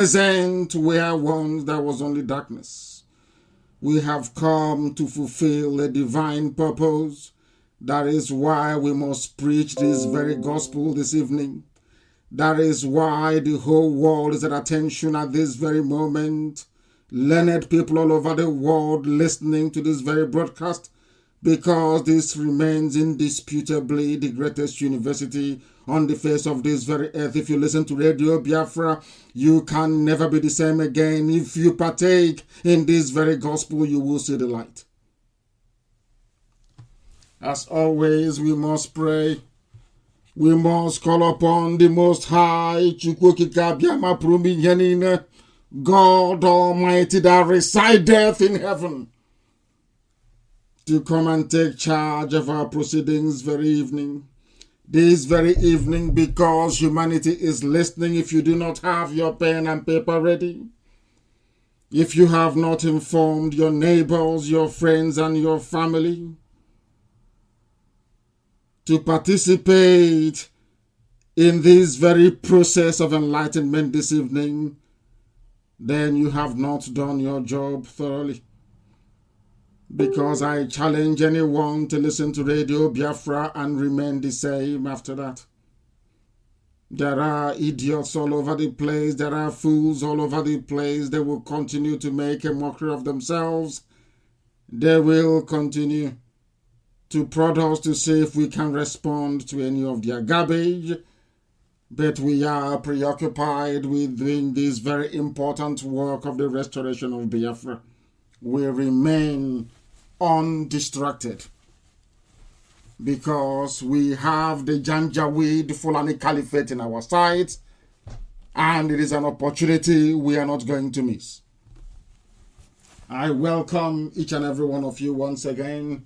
Present where once there was only darkness. We have come to fulfill a divine purpose. That is why we must preach this very gospel this evening. That is why the whole world is at attention at this very moment. Learned people all over the world listening to this very broadcast, because this remains indisputably the greatest university on the face of this very earth. If you listen to Radio Biafra, you can never be the same again. If you partake in this very gospel, you will see the light. As always, we must pray. We must call upon the Most High, God Almighty that resideth in heaven, to come and take charge of our proceedings this very evening, because humanity is listening. If you do not have your pen and paper ready, if you have not informed your neighbors, your friends, and your family to participate in this very process of enlightenment this evening, then you have not done your job thoroughly. Because I challenge anyone to listen to Radio Biafra and remain the same after that. There are idiots all over the place. There are fools all over the place. They will continue to make a mockery of themselves. They will continue to prod us to see if we can respond to any of their garbage. But we are preoccupied with doing this very important work of the restoration of Biafra. We remain undistracted because we have the Janjaweed Fulani Caliphate in our sights, and it is an opportunity we are not going to miss. I welcome each and every one of you once again,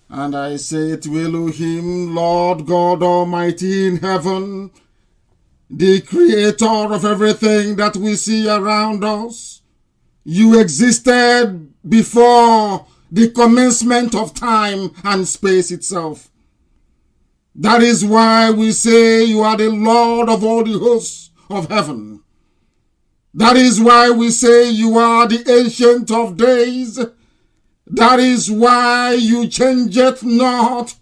and I say to Elohim, Lord God Almighty in heaven, the creator of everything that we see around us. You existed before the commencement of time and space itself. That is why we say you are the Lord of all the hosts of heaven. That is why we say you are the Ancient of Days. That is why you changeth not.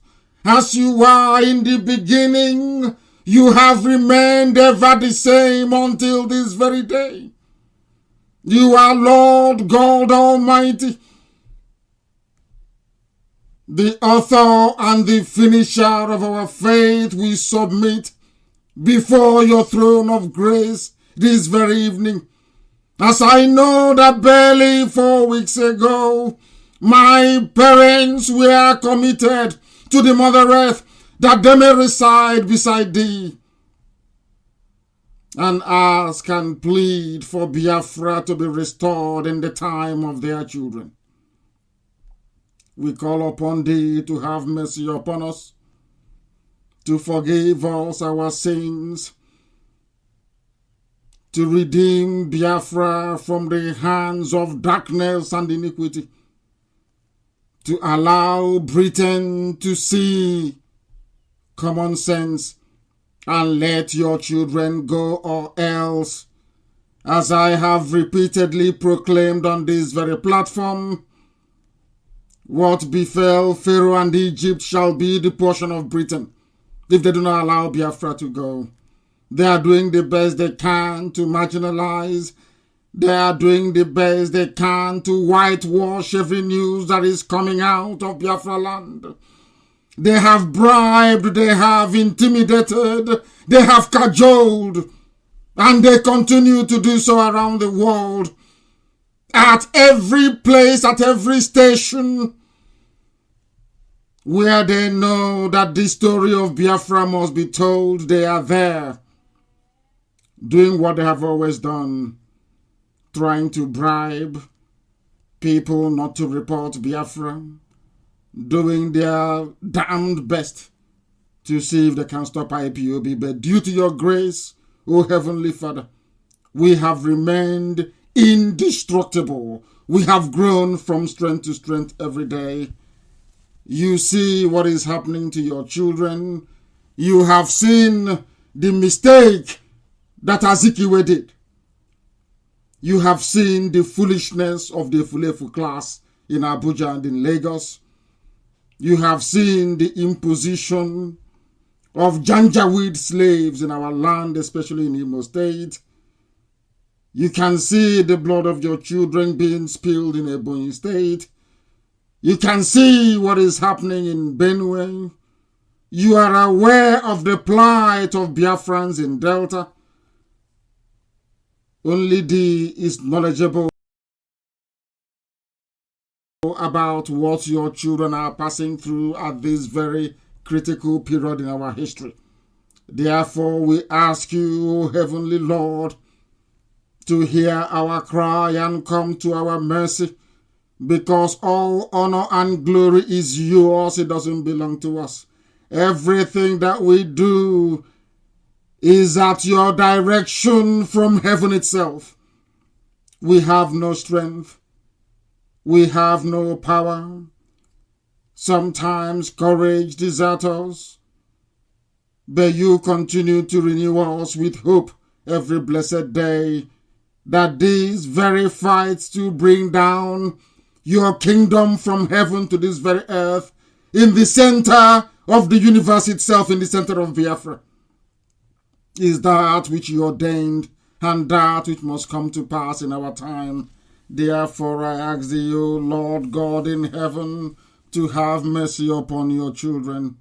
As you are in the beginning, you have remained ever the same until this very day. You are Lord God Almighty, the author and the finisher of our faith. We submit before your throne of grace this very evening. As I know that barely 4 weeks ago, my parents were committed to the Mother Earth, that they may reside beside thee, and ask and plead for Biafra to be restored in the time of their children. We call upon thee to have mercy upon us, to forgive us our sins, to redeem Biafra from the hands of darkness and iniquity, to allow Britain to see common sense and let your children go, or else, as I have repeatedly proclaimed on this very platform, what befell Pharaoh and Egypt shall be the portion of Britain if they do not allow Biafra to go. They are doing the best they can to marginalize. They are doing the best they can to whitewash every news that is coming out of Biafra land. They have bribed, they have intimidated, they have cajoled, and they continue to do so around the world. At every place, at every station, where they know that the story of Biafra must be told, they are there, doing what they have always done, trying to bribe people not to report Biafra, doing their damned best to see if they can stop IPOB. But due to your grace, O Heavenly Father, we have remained indestructible. We have grown from strength to strength every day. You see what is happening to your children. You have seen the mistake that Azikiwe did. You have seen the foolishness of the Fulefu class in Abuja and in Lagos. You have seen the imposition of Janjaweed slaves in our land, especially in Imo State. You can see the blood of your children being spilled in Ebonyi State. You can see what is happening in Benue. You are aware of the plight of Biafrans in Delta. Only D is knowledgeable about what your children are passing through at this very critical period in our history. Therefore, we ask you, Heavenly Lord, to hear our cry and come to our mercy, because all honor and glory is yours. It doesn't belong to us. Everything that we do is at your direction from heaven itself. We have no strength. We have no power. Sometimes courage deserts us, but you continue to renew us with hope every blessed day, that these very fights to bring down your kingdom from heaven to this very earth, in the center of the universe itself, in the center of Biafra, is that which you ordained and that which must come to pass in our time. Therefore, I ask thee, O Lord God in heaven, to have mercy upon your children,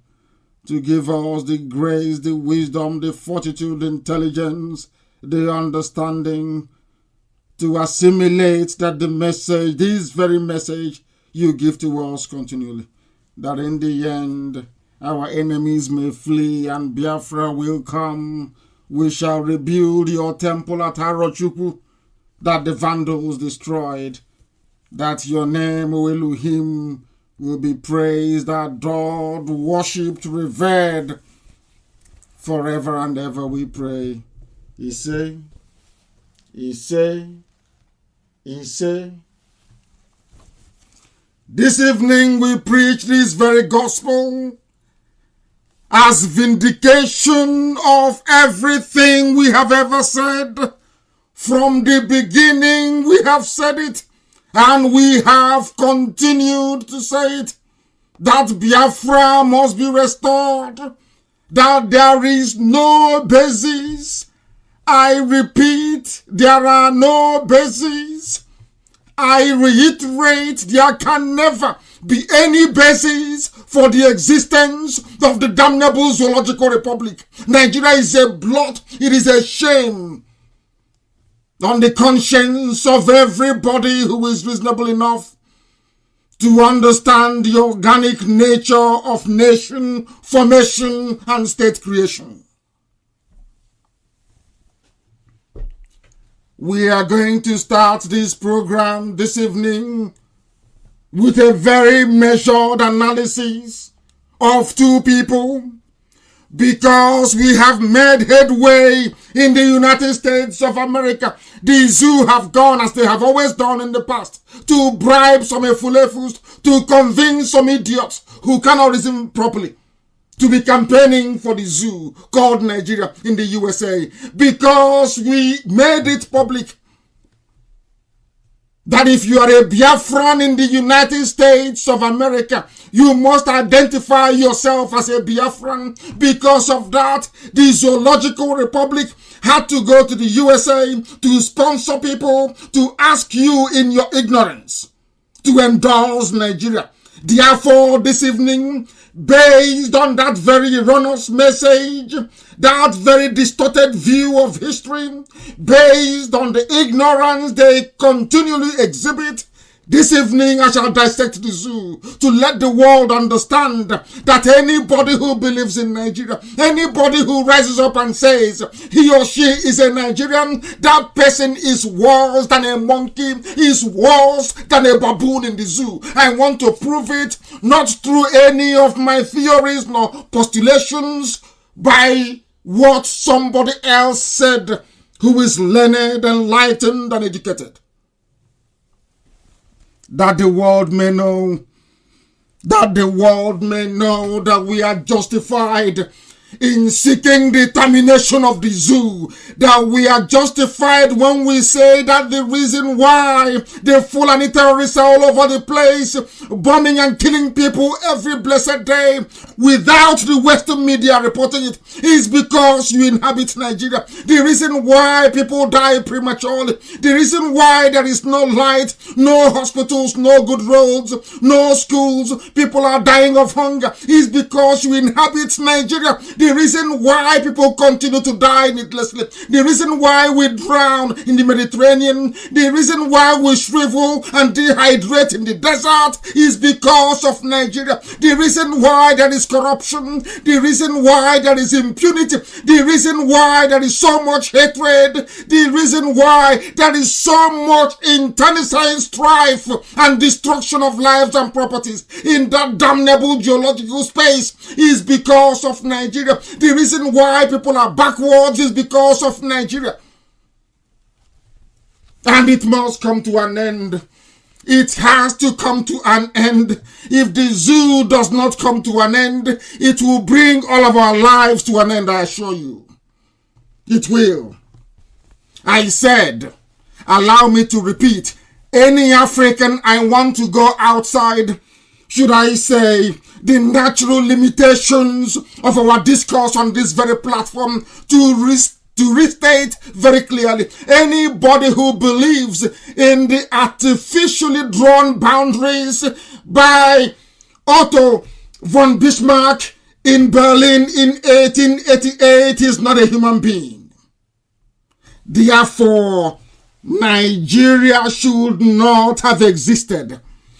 to give us the grace, the wisdom, the fortitude, the intelligence, the understanding, to assimilate that the message, this very message, you give to us continually, that in the end, our enemies may flee and Biafra will come. We shall rebuild your temple at Arochukwu that the Vandals destroyed, that your name, O Elohim, will be praised, adored, worshipped, revered forever and ever, we pray. He say. This evening we preach this very gospel as vindication of everything we have ever said. From the beginning we have said it, and we have continued to say it, that Biafra must be restored, that there is no basis. I repeat, there are no basis. I reiterate, there can never be any basis for the existence of the damnable zoological republic. Nigeria is a blot, it is a shame on the conscience of everybody who is reasonable enough to understand the organic nature of nation formation and state creation. We are going to start this program this evening with a very measured analysis of two people, because we have made headway in the United States of America. The zoo have gone, as they have always done in the past, to bribe some efulefus, to convince some idiots who cannot reason properly, to be campaigning for the zoo called Nigeria in the USA, because we made it public that if you are a Biafran in the United States of America, you must identify yourself as a Biafran. Because of that, the Zoological Republic had to go to the USA to sponsor people to ask you in your ignorance to endorse Nigeria. Therefore, this evening, based on that very erroneous message, that very distorted view of history, based on the ignorance they continually exhibit, this evening I shall dissect the zoo to let the world understand that anybody who believes in Nigeria, anybody who rises up and says he or she is a Nigerian, that person is worse than a monkey, is worse than a baboon in the zoo. I want to prove it not through any of my theories nor postulations, by what somebody else said who is learned, enlightened, and educated. That the world may know, that we are justified in seeking the termination of the zoo, that we are justified when we say that the reason why the Fulani terrorists are all over the place, bombing and killing people every blessed day, without the Western media reporting it, is because you inhabit Nigeria. The reason why people die prematurely, the reason why there is no light, no hospitals, no good roads, no schools, people are dying of hunger, is because you inhabit Nigeria. The reason why people continue to die needlessly, the reason why we drown in the Mediterranean, the reason why we shrivel and dehydrate in the desert, is because of Nigeria. The reason why there is corruption, the reason why there is impunity, the reason why there is so much hatred, the reason why there is so much internecine strife and destruction of lives and properties in that damnable geological space, is because of Nigeria. The reason why people are backwards is because of Nigeria. And it must come to an end. It has to come to an end. If the zoo does not come to an end, it will bring all of our lives to an end, I assure you. It will. I said, allow me to repeat, any African I want to go outside, should I say, the natural limitations of our discourse on this very platform, to restate very clearly, anybody who believes in the artificially drawn boundaries by Otto von Bismarck in Berlin in 1888 is not a human being. Therefore, Nigeria should not have existed.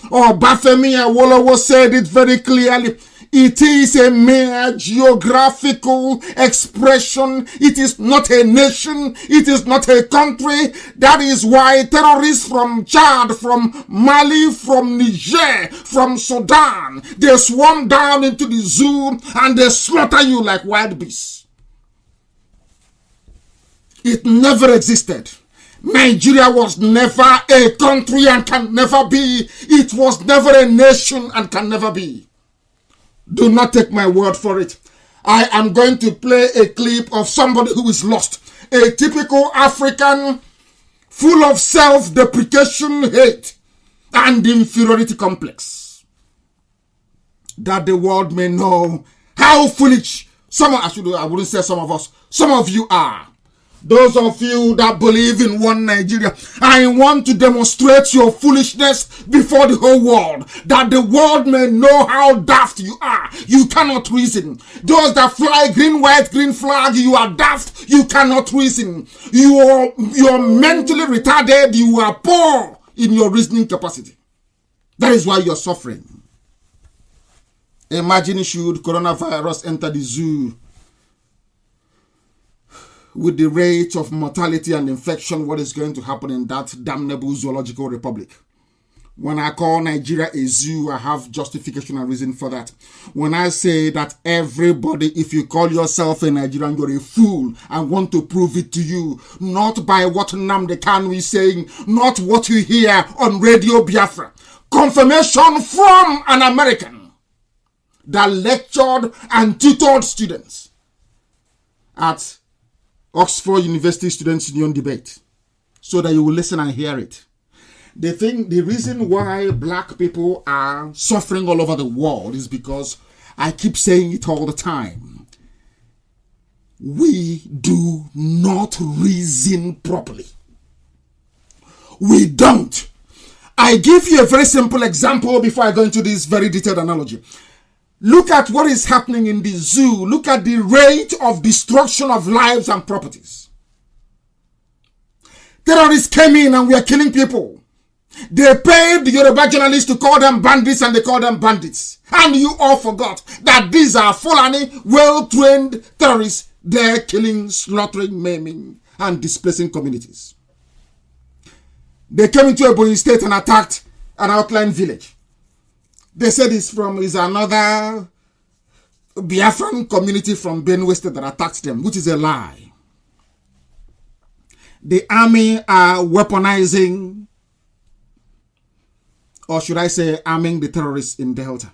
Bafemi Awolowo said it very clearly. It is a mere geographical expression. It is not a nation. It is not a country. That is why terrorists from Chad, from Mali, from Niger, from Sudan, they swarm down into the zoo and they slaughter you like wild beasts. It never existed. Nigeria was never a country and can never be. It was never a nation and can never be. Do not take my word for it. I am going to play a clip of somebody who is lost. A typical African, full of self-deprecation, hate, and inferiority complex. That the world may know how foolish I wouldn't say some of us, some of you are. Those of you that believe in one Nigeria, I want to demonstrate your foolishness before the whole world, that the world may know how daft you are. You cannot reason. Those that fly green, white, green flag, you are daft. You cannot reason. You are mentally retarded. You are poor in your reasoning capacity. That is why you are suffering. Imagine should coronavirus enter the zoo with the rate of mortality and infection, what is going to happen in that damnable zoological republic? When I call Nigeria a zoo, I have justification and reason for that. When I say that everybody, if you call yourself a Nigerian, you're a fool, I want to prove it to you. Not by what Nnamdi Kanu is saying, not what you hear on Radio Biafra. Confirmation from an American that lectured and tutored students at Oxford University Students' Union debate, so that you will listen and hear it. The reason why black people are suffering all over the world is because I keep saying it all the time. We do not reason properly. We don't. I give you a very simple example before I go into this very detailed analogy. Look at what is happening in the zoo. Look at the rate of destruction of lives and properties. Terrorists came in and we are killing people. They paid the Yoruba journalists to call them bandits and they call them bandits. And you all forgot that these are Fulani, well-trained terrorists. They're killing, slaughtering, maiming, and displacing communities. They came into Ebonyi State and attacked an outlying village. They said it's another Biafran community from Benue State that attacked them, which is a lie. The army are weaponizing, or should I say arming the terrorists in Delta.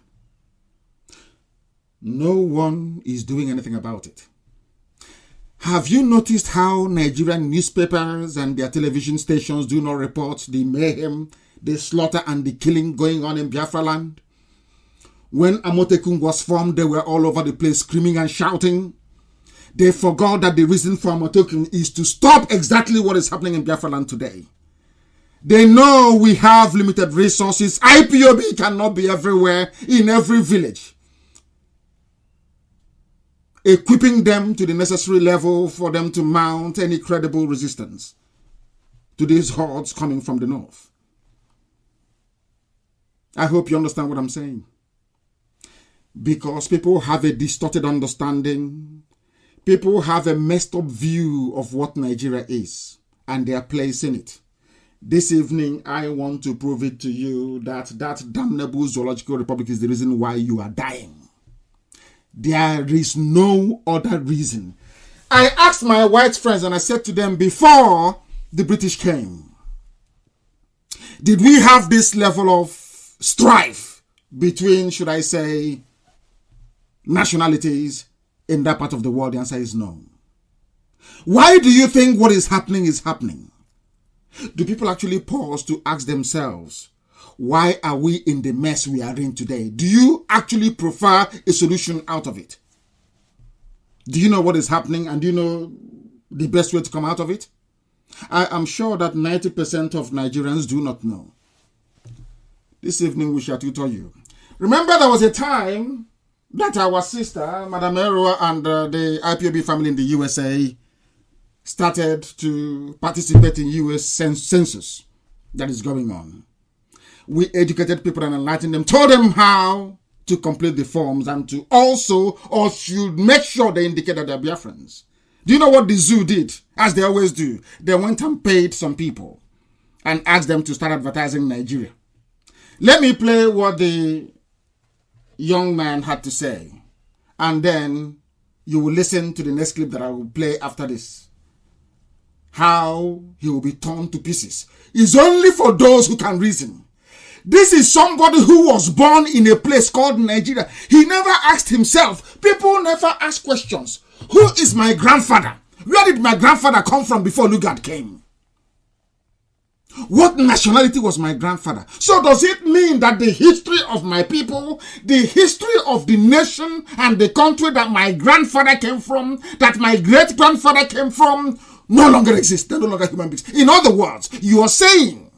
No one is doing anything about it. Have you noticed how Nigerian newspapers and their television stations do not report the mayhem, the slaughter and the killing going on in Biafra land? When Amotekun was formed, they were all over the place screaming and shouting. They forgot that the reason for Amotekun is to stop exactly what is happening in Biafra land today. They know we have limited resources. IPOB cannot be everywhere, in every village, equipping them to the necessary level for them to mount any credible resistance to these hordes coming from the north. I hope you understand what I'm saying. Because people have a distorted understanding. People have a messed up view of what Nigeria is and their place in it. This evening, I want to prove it to you that that damnable zoological republic is the reason why you are dying. There is no other reason. I asked my white friends and I said to them before the British came, did we have this level of strife between, should I say, nationalities in that part of the world? The answer is no. Why do you think what is happening is happening? Do people actually pause to ask themselves, why are we in the mess we are in today? Do you actually prefer a solution out of it? Do you know what is happening and do you know the best way to come out of it? I am sure that 90% of Nigerians do not know. This evening we shall tutor you. Remember, there was a time that our sister, Madam Erwa, and the IPOB family in the USA started to participate in US census that is going on. We educated people and enlightened them, told them how to complete the forms and to also, or should make sure they indicate that they're Biafrans. Do you know what the zoo did? As they always do. They went and paid some people and asked them to start advertising Nigeria. Let me play what the young man had to say. And then you will listen to the next clip that I will play after this. How he will be torn to pieces. It's only for those who can reason. This is somebody who was born in a place called Nigeria. He never asked himself. People never ask questions. Who is my grandfather? Where did my grandfather come from before Lugard came? What nationality was my grandfather? So does it mean that the history of my people, the history of the nation and the country that my grandfather came from, that my great-grandfather came from, no longer exists? They're no longer human beings. In other words, you are saying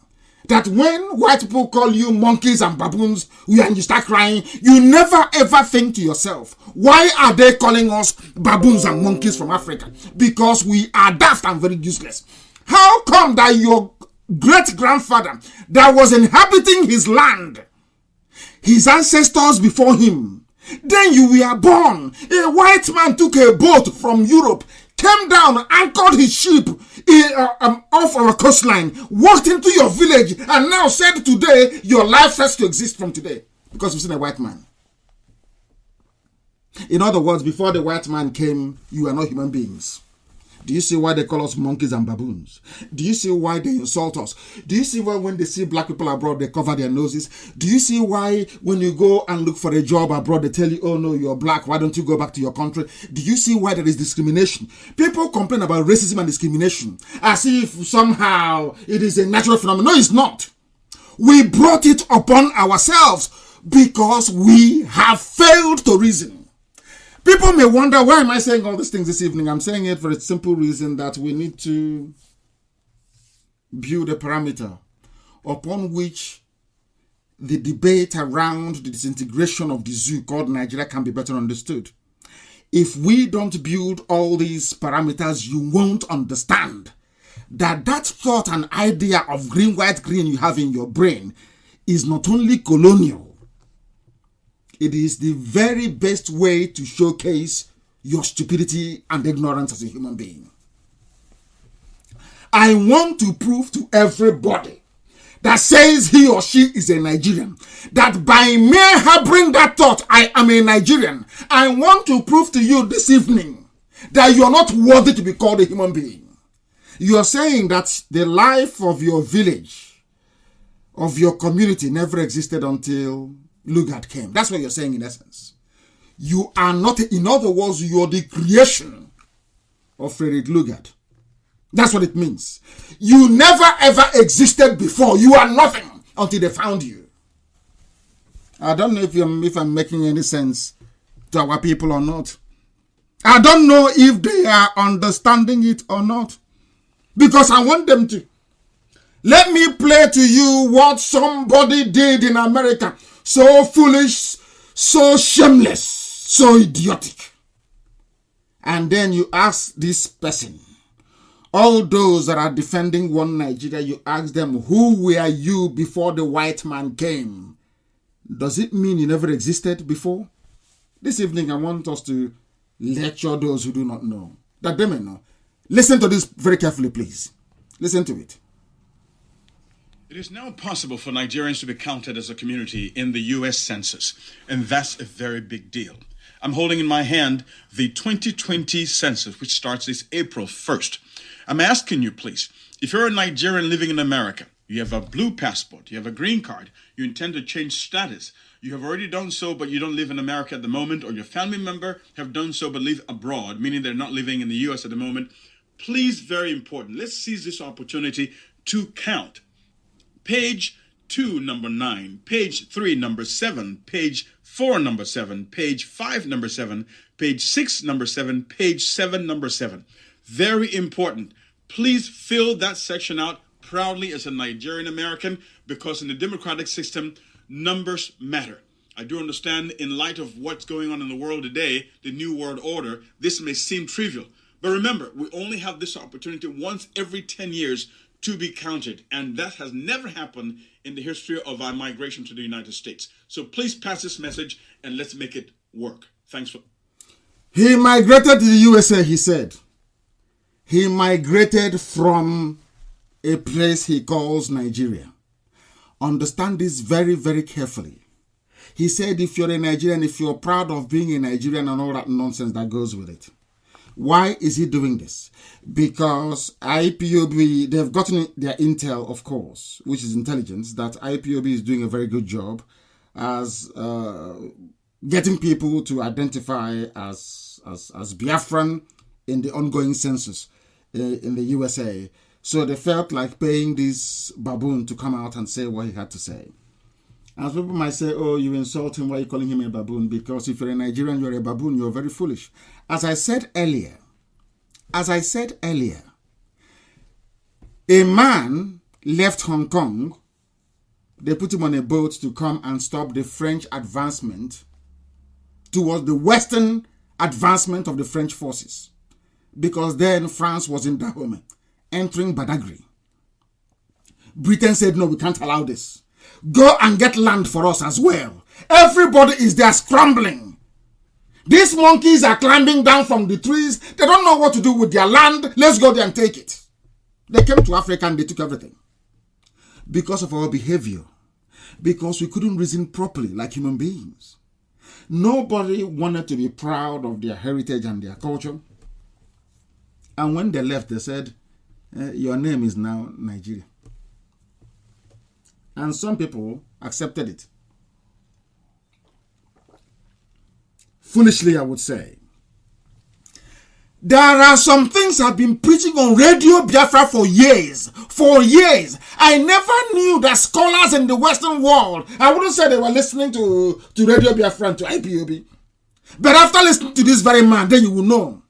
that when white people call you monkeys and baboons and you start crying, you never ever think to yourself, why are they calling us baboons and monkeys from Africa? Because we are daft and very useless. How come that your great-grandfather that was inhabiting his land, his ancestors before him, then you were born, a white man took a boat from Europe, came down, anchored his ship off our coastline, walked into your village, and now said today your life has to exist from today because you've seen a white man. In other words, before the white man came, you were not human beings. Do you see why they call us monkeys and baboons? Do you see why they insult us? Do you see why when they see black people abroad, they cover their noses? Do you see why when you go and look for a job abroad, they tell you, oh no, you're black, why don't you go back to your country? Do you see why there is discrimination? People complain about racism and discrimination as if somehow it is a natural phenomenon. No, it's not. We brought it upon ourselves because we have failed to reason. People may wonder, why am I saying all these things this evening? I'm saying it for a simple reason that we need to build a parameter upon which the debate around the disintegration of the zoo called Nigeria can be better understood. If we don't build all these parameters, you won't understand that that thought and idea of green, white, green you have in your brain is not only colonial. It is the very best way to showcase your stupidity and ignorance as a human being. I want to prove to everybody that says he or she is a Nigerian, that by mere harboring that thought, I am a Nigerian, I want to prove to you this evening that you are not worthy to be called a human being. You are saying that the life of your village, of your community never existed until Lugard came. That's what you're saying in essence. You are not, in other words, you're the creation of Frederick Lugard. That's what it means. You never ever existed before. You are nothing until they found you. I don't know if I'm making any sense to our people or not. I don't know if they are understanding it or not. Because I want them to. Let me play to you what somebody did in America. So foolish, so shameless, so idiotic. And then you ask this person, all those that are defending one Nigeria, you ask them, who were you before the white man came? Does it mean you never existed before? This evening, I want us to lecture those who do not know, that they may know. Listen to this very carefully, please. Listen to it. It is now possible for Nigerians to be counted as a community in the U.S. Census, and that's a very big deal. I'm holding in my hand the 2020 census, which starts this April 1st. I'm asking you, please, if you're a Nigerian living in America, you have a blue passport, you have a green card, you intend to change status, you have already done so, but you don't live in America at the moment, or your family member have done so but live abroad, meaning they're not living in the U.S. at the moment, please, very important, let's seize this opportunity to count. Page 2, number 9, page 3, number 7, page 4, number 7, page 5, number 7, page 6, number 7, page 7, number 7. Very important. Please fill that section out proudly as a Nigerian American, because in the democratic system, numbers matter. I do understand, in light of what's going on in the world today, the New World Order, this may seem trivial. But remember, we only have this opportunity once every 10 years to be counted. And that has never happened in the history of our migration to the United States. So please pass this message and let's make it work. Thanks for... He migrated to the USA, he said. He migrated from a place he calls Nigeria. Understand this very, very carefully. He said if you're a Nigerian, if you're proud of being a Nigerian and all that nonsense that goes with it. Why is he doing this? Because IPOB, they've gotten their intel, of course, which is intelligence, that IPOB is doing a very good job as getting people to identify as Biafran in the ongoing census in the USA. So they felt like paying this baboon to come out and say what he had to say. As people might say, oh, you insult him, why are you calling him a baboon? Because if you're a Nigerian, you're a baboon, you're very foolish. As I said earlier, a man left Hong Kong. They put him on a boat to come and stop the French advancement towards the Western advancement of the French forces. Because then France was in Dahomey, entering Badagry. Britain said, no, we can't allow this. Go and get land for us as well. Everybody is there scrambling. These monkeys are climbing down from the trees. They don't know what to do with their land. Let's go there and take it. They came to Africa and they took everything. Because of our behavior. Because we couldn't reason properly like human beings. Nobody wanted to be proud of their heritage and their culture. And when they left, they said, your name is now Nigeria. And some people accepted it. Foolishly, I would say. There are some things I've been preaching on Radio Biafra for years. For years. I never knew that scholars in the Western world, I wouldn't say they were listening to Radio Biafra and to IPOB. But after listening to this very man, then you will know.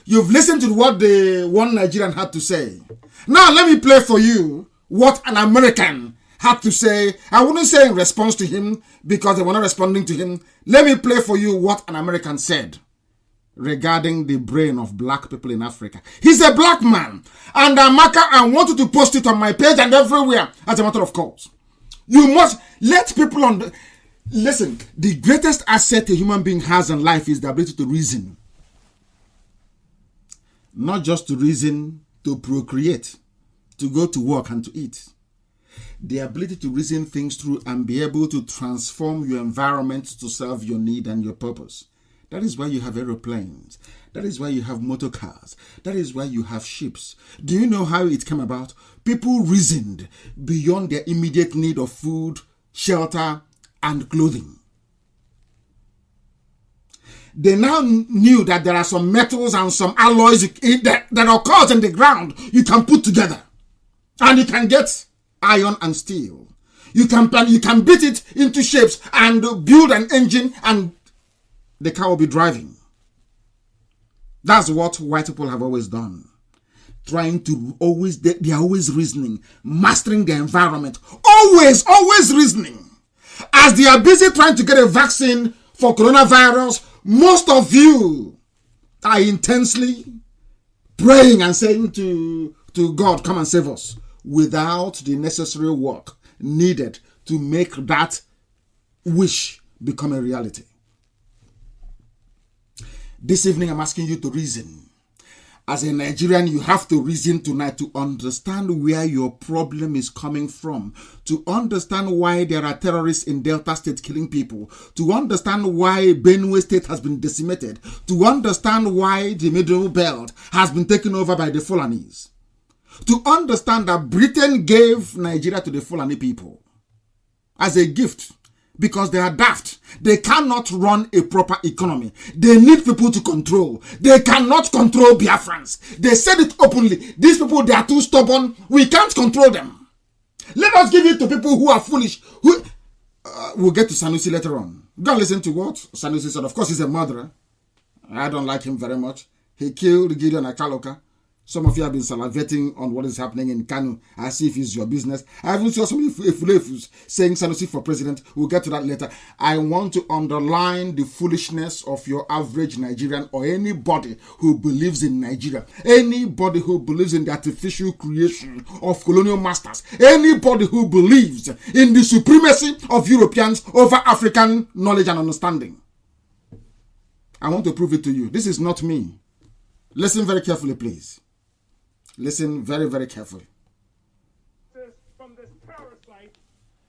You've listened to what the one Nigerian had to say. Now let me play for you what an American had to say. I wouldn't say in response to him because they were not responding to him. Let me play for you what an American said regarding the brain of black people in Africa. He's a black man. And I wanted to post it on my page and everywhere as a matter of course. You must let people listen, the greatest asset a human being has in life is the ability to reason. Not just to reason, to procreate, to go to work and to eat. The ability to reason things through and be able to transform your environment to serve your need and your purpose. That is why you have aeroplanes. That is why you have motor cars. That is why you have ships. Do you know how it came about? People reasoned beyond their immediate need of food, shelter, and clothing. They now knew that there are some metals and some alloys that occurs in the ground you can put together. And you can get iron and steel. You can beat it into shapes and build an engine and the car will be driving. That's what white people have always done. They are always reasoning, mastering the environment. Always reasoning. As they are busy trying to get a vaccine for coronavirus, most of you are intensely praying and saying to God, come and save us, without the necessary work needed to make that wish become a reality. This evening, I'm asking you to reason. As a Nigerian, you have to reason tonight to understand where your problem is coming from, to understand why there are terrorists in Delta State killing people, to understand why Benue State has been decimated, to understand why the Middle Belt has been taken over by the Fulanis, to understand that Britain gave Nigeria to the Fulani people as a gift because they are daft. They cannot run a proper economy. They need people to control. They cannot control Biafrans. They said it openly. These people, they are too stubborn. We can't control them. Let us give it to people who are foolish. We'll get to Sanusi later on. Go and listen to what Sanusi said. Of course, he's a murderer. I don't like him very much. He killed Gideon Akaloka. Some of you have been salivating on what is happening in Kanu as if it's your business. I haven't seen some ifulefus saying Sanusi for president. We'll get to that later. I want to underline the foolishness of your average Nigerian or anybody who believes in Nigeria. Anybody who believes in the artificial creation of colonial masters. Anybody who believes in the supremacy of Europeans over African knowledge and understanding. I want to prove it to you. This is not me. Listen very carefully, please. Listen very, very carefully. From this parasite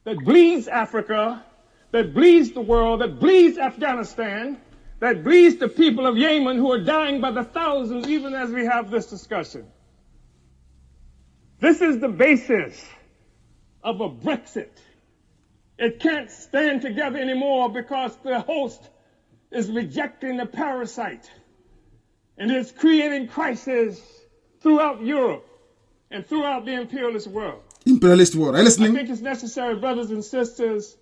that bleeds Africa, that bleeds the world, that bleeds Afghanistan, that bleeds the people of Yemen who are dying by the thousands even as we have this discussion. This is the basis of a Brexit. It can't stand together anymore because the host is rejecting the parasite. And it's creating crisis throughout Europe and throughout the imperialist world. Imperialist world. Are you listening? I think it's necessary, brothers and sisters,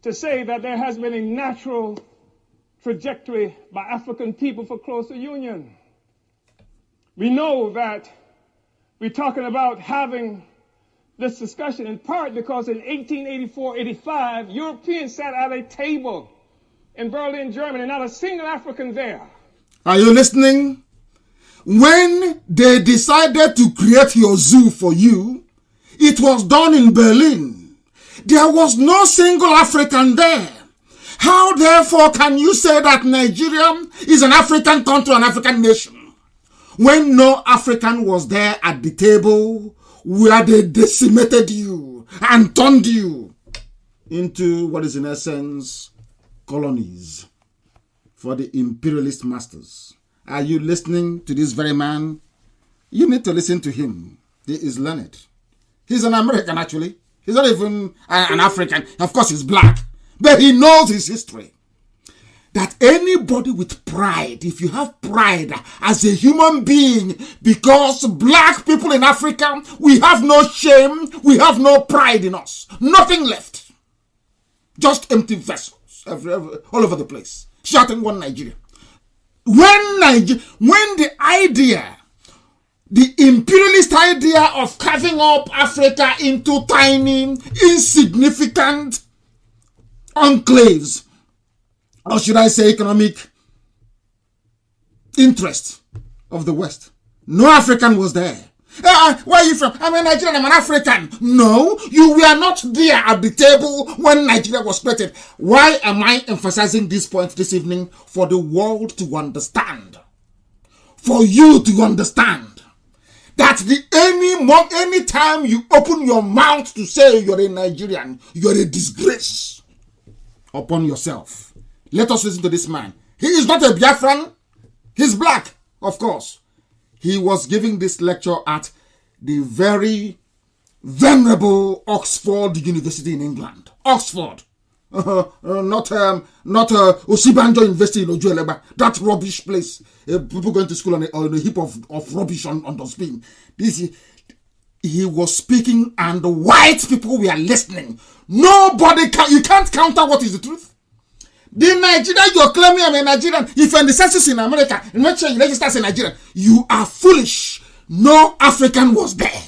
to say that there has been a natural trajectory by African people for closer union. We know that we're talking about having this discussion in part because in 1884-85, Europeans sat at a table in Berlin, Germany, not a single African there. Are you listening? When they decided to create your zoo for you, it was done in Berlin. There was no single African there. How therefore can you say that Nigeria is an African country, an African nation, when no African was there at the table where they decimated you and turned you into what is in essence colonies for the imperialist masters? Are you listening to this very man? You need to listen to him. He is learned. He's an American, actually. He's not even an African. Of course, he's black. But he knows his history. That anybody with pride, if you have pride as a human being, because black people in Africa, we have no shame, we have no pride in us. Nothing left. Just empty vessels all over the place. Shouting one Nigeria. When the idea, the imperialist idea of carving up Africa into tiny, insignificant enclaves, or should I say economic interest of the West. No African was there. Where are you from? I'm a Nigerian, I'm an African. No, you were not there at the table when Nigeria was created. Why am I emphasizing this point this evening? For the world to understand. For you to understand that any time you open your mouth to say you're a Nigerian, you're a disgrace upon yourself. Let us listen to this man. He is not a Biafran. He's black, of course. He was giving this lecture at the very venerable Oxford University in England. Oxford. not Osibanjo University in Ojuelegba, that rubbish place. People going to school on a heap of rubbish on the spin. He was speaking and the white people were listening. Nobody can, you can't counter what is the truth. The Nigerian, you're claiming I'm a Nigerian. If you're in the census in America, make sure you register as a Nigerian. You are foolish. No African was there.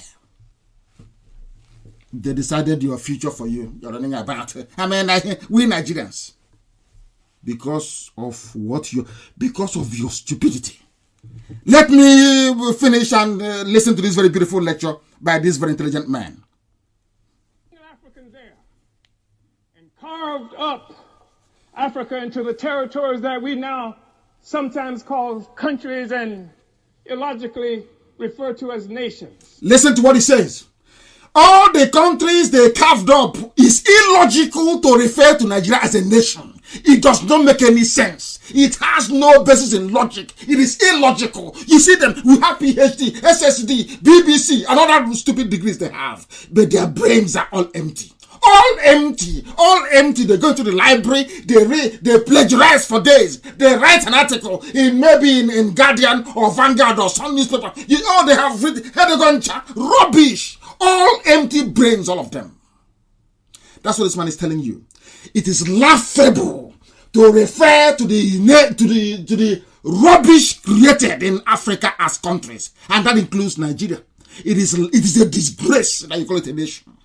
They decided your future for you. You're running about. We Nigerians. Because of your stupidity. Let me finish and listen to this very beautiful lecture by this very intelligent man. African there and carved up Africa into the territories that we now sometimes call countries and illogically refer to as nations. Listen to what he says. All the countries they carved up is illogical to refer to Nigeria as a nation. It does not make any sense. It has no basis in logic. It is illogical. You see them, we have PhD, SSD, BBC, and other stupid degrees they have. But their brains are all empty. All empty. All empty. They go to the library, they read, they plagiarize for days. They write an article in Guardian or Vanguard or some newspaper. They have read rubbish. All empty brains, all of them. That's what this man is telling you. It is laughable to refer to the rubbish created in Africa as countries, and that includes Nigeria. It is a disgrace that you call it a nation.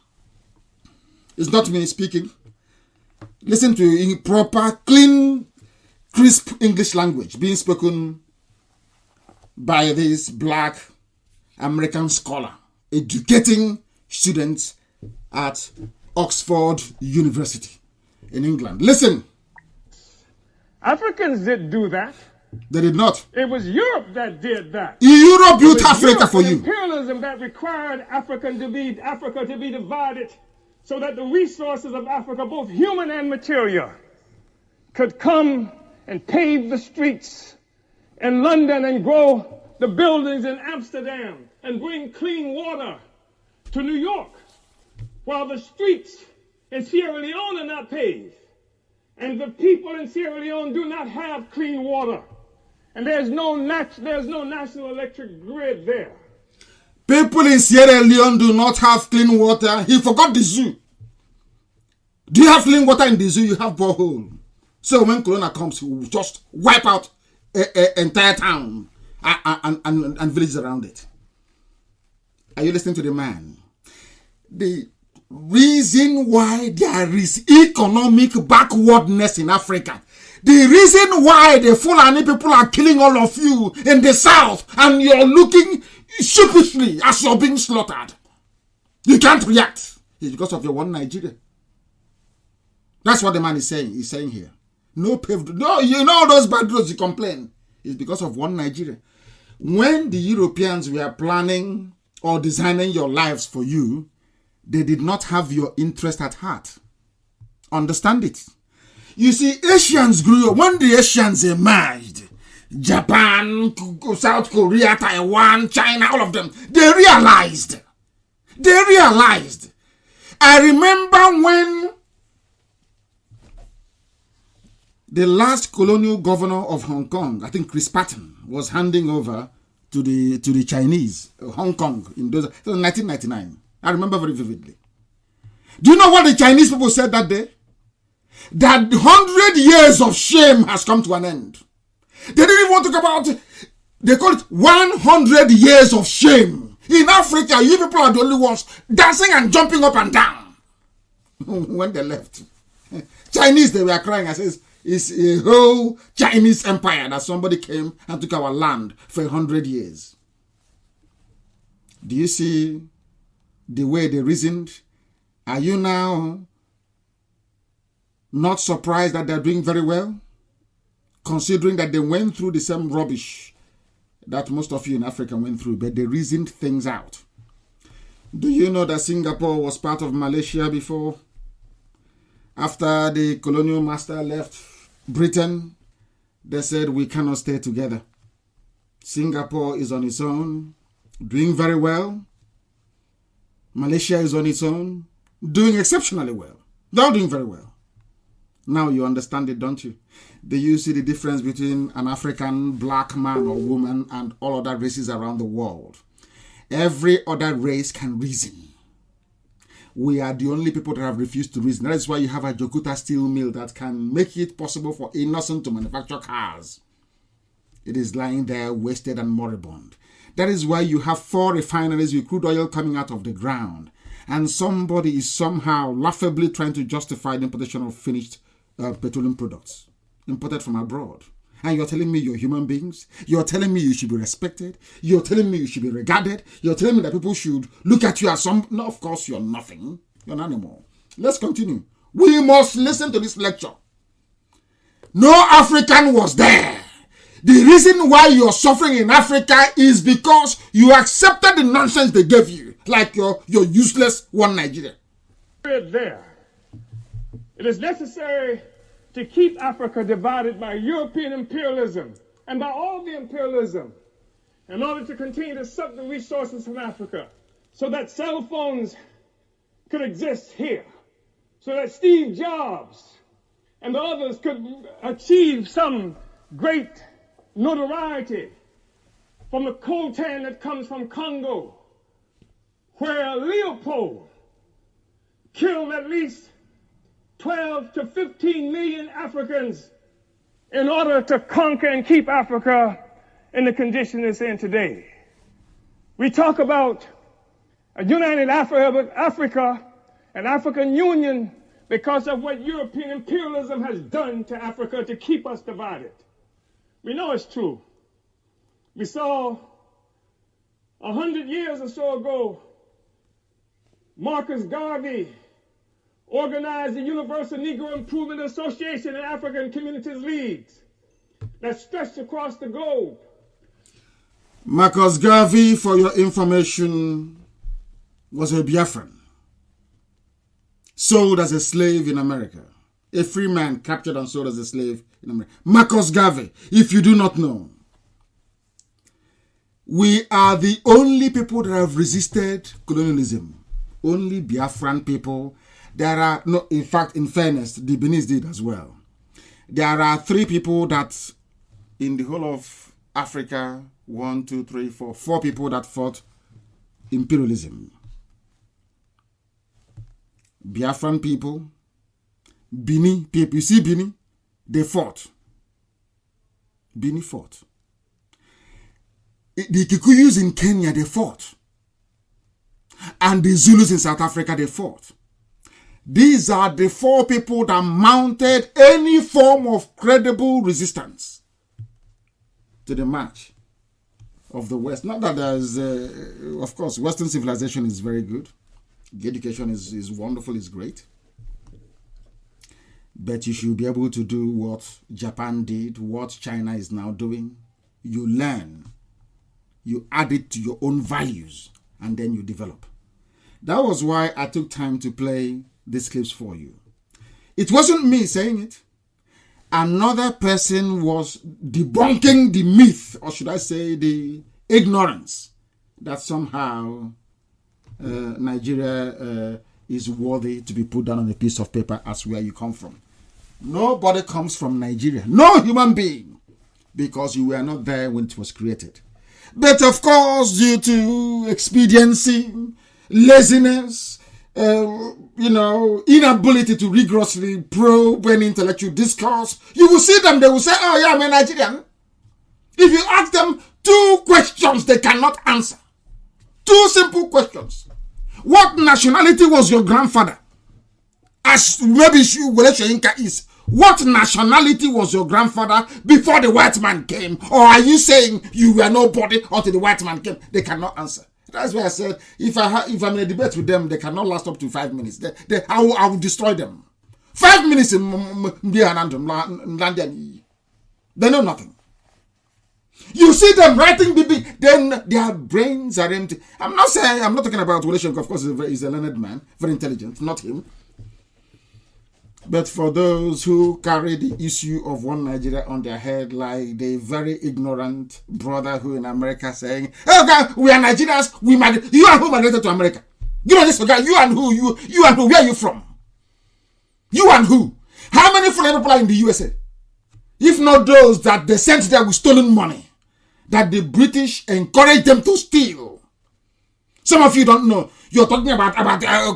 It's not me speaking. Listen to proper, clean, crisp English language being spoken by this black American scholar educating students at Oxford University in England. Listen. Africans didn't do that. They did not. It was Europe that did that. Europe built Africa for you. Imperialism that required Africa to be divided so that the resources of Africa, both human and material, could come and pave the streets in London and grow the buildings in Amsterdam and bring clean water to New York, while the streets in Sierra Leone are not paved, and the people in Sierra Leone do not have clean water, and there's no national electric grid there. People in Sierra Leone do not have clean water. He forgot the zoo. Do you have clean water in the zoo? You have borehole. So when Corona comes, he will just wipe out an entire town and villages around it. Are you listening to the man? The reason why there is economic backwardness in Africa, the reason why the Fulani people are killing all of you in the south and you're looking sheepishly as you're being slaughtered, you can't react, it's because of your one Nigeria. That's what the man is saying. He's saying here. No, you know those bad roads you complain. It's because of one Nigeria. When the Europeans were planning or designing your lives for you, they did not have your interest at heart. Understand it. You see, Asians grew up. When the Asians emerged, Japan, South Korea, Taiwan, China, all of them, they realized. I remember when the last colonial governor of Hong Kong, I think Chris Patton, was handing over to the Chinese, Hong Kong, in 1999. I remember very vividly. Do you know what the Chinese people said that day? That 100 years of shame has come to an end. They didn't even want to talk about it. They call it 100 years of shame. In Africa, you people are the only ones dancing and jumping up and down. When they left, Chinese, they were crying. I says, it's a whole Chinese empire that somebody came and took our land for 100 years. Do you see the way they reasoned? Are you now not surprised that they're doing very well? Considering that they went through the same rubbish that most of you in Africa went through, but they reasoned things out. Do you know that Singapore was part of Malaysia before? After the colonial master left Britain, they said we cannot stay together. Singapore is on its own, doing very well. Malaysia is on its own, doing exceptionally well. They're doing very well. Now you understand it, don't you? Do you see the difference between an African black man or woman and all other races around the world? Every other race can reason. We are the only people that have refused to reason. That is why you have a Jokuta steel mill that can make it possible for innocent to manufacture cars. It is lying there wasted and moribund. That is why you have 4 refineries with crude oil coming out of the ground. And somebody is somehow laughably trying to justify the importation of finished petroleum products imported from abroad. And you're telling me you're human beings? You're telling me you should be respected? You're telling me you should be regarded? You're telling me that people should look at you as some... No, of course you're nothing. You're an animal. Let's continue. We must listen to this lecture. No African was there. The reason why you're suffering in Africa is because you accepted the nonsense they gave you, like your useless one Nigeria. There. It is necessary to keep Africa divided by European imperialism and by all the imperialism in order to continue to suck the resources from Africa so that cell phones could exist here, so that Steve Jobs and the others could achieve some great notoriety from the coltan that comes from Congo, where Leopold killed at least 12 to 15 million Africans in order to conquer and keep Africa in the condition it's in today. We talk about a united Africa, an African Union, because of what European imperialism has done to Africa to keep us divided. We know it's true. We saw 100 years or so ago, Marcus Garvey organized the Universal Negro Improvement Association and African Communities Leagues that stretched across the globe. Marcus Garvey, for your information, was a Biafran, sold as a slave in America. A free man captured and sold as a slave in America. Marcus Garvey, if you do not know. We are the only people that have resisted colonialism. Only Biafran people. There are, no, in fact, in fairness, the Benin did as well. There are 3 people that, in the whole of Africa, 1, 2, 3, 4, 4 people that fought imperialism. Biafran people, Bini people. You see Bini? They fought. Bini fought. The Kikuyus in Kenya, they fought. And the Zulus in South Africa, they fought. These are the 4 people that mounted any form of credible resistance to the march of the West. Not that there's, of course, Western civilization is very good. The education is wonderful, is great. But you should be able to do what Japan did, what China is now doing. You learn, you add it to your own values, and then you develop. That was why I took time to play these clips for you. It wasn't me saying it. Another person was debunking the myth, or should I say the ignorance, that somehow Nigeria is worthy to be put down on a piece of paper as where you come from. Nobody comes from Nigeria. No human being. Because you were not there when it was created. But of course, due to expediency, laziness, inability to rigorously probe any intellectual discourse, you will see them, they will say, oh yeah, I'm a Nigerian. If you ask them 2 questions, they cannot answer. 2 simple questions. What nationality was your grandfather? As maybe Inca is. What nationality was your grandfather before the white man came? Or are you saying you were nobody until the white man came? They cannot answer. That's why I said, if I'm in a debate with them, they cannot last up to 5 minutes. I will destroy them. 5 minutes in London, they know nothing. You see them writing BB, then their brains are empty. I'm not talking about Wole. Of course, he's a learned man, very intelligent, not him. But for those who carry the issue of one Nigeria on their head, like the very ignorant brother who in America saying, oh God, we are Nigerians, you and who migrated to America? You know this guy, you and who, where are you from? You and who? How many foreign people are in the USA? If not those that they sent there with stolen money, that the British encouraged them to steal. Some of you don't know. You're talking about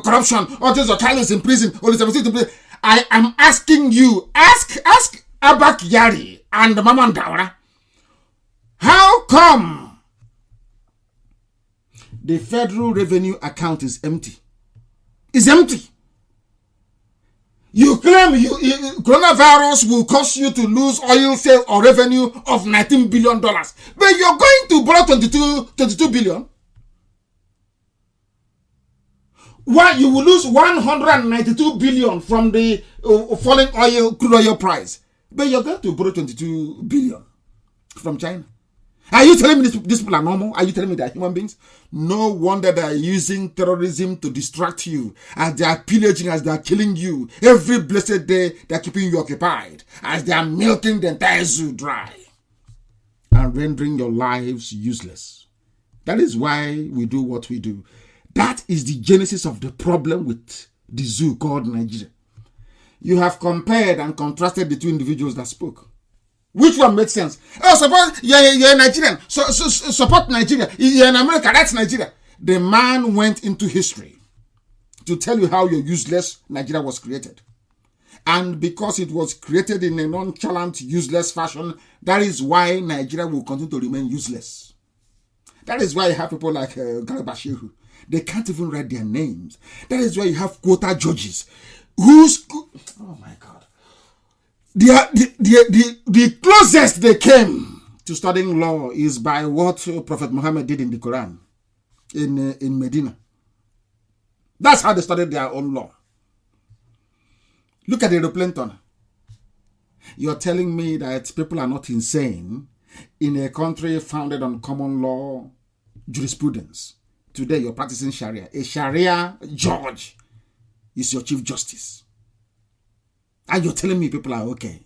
corruption, or just child is in prison, or the in prison. I am asking you, ask Abak Yari and Mama Daura, how come the federal revenue account is empty? It's empty. You claim coronavirus will cause you to lose oil sales or revenue of $19 billion. But you're going to borrow 22 billion. Why you will lose 192 billion from the falling crude oil price. But you're going to borrow 22 billion from China. Are you telling me these people are normal? Are you telling me they are human beings? No wonder they are using terrorism to distract you. As they are pillaging, as they are killing you. Every blessed day, they are keeping you occupied. As they are milking the entire zoo dry. And rendering your lives useless. That is why we do what we do. That is the genesis of the problem with the zoo called Nigeria. You have compared and contrasted the two individuals that spoke. Which one makes sense? Oh, suppose you're Nigerian. So support Nigeria. You're in America. That's Nigeria. The man went into history to tell you how your useless Nigeria was created. And because it was created in a nonchalant, useless fashion, that is why Nigeria will continue to remain useless. That is why you have people like Garibashiru. They can't even write their names. That is why you have quota judges. Oh my God. The closest they came to studying law is by what Prophet Muhammad did in the Quran in Medina. That's how they studied their own law. Look at the aeroplane tunnel. You're telling me that people are not insane in a country founded on common law jurisprudence. Today you're practicing Sharia. A Sharia judge is your chief justice. And you're telling me people are okay.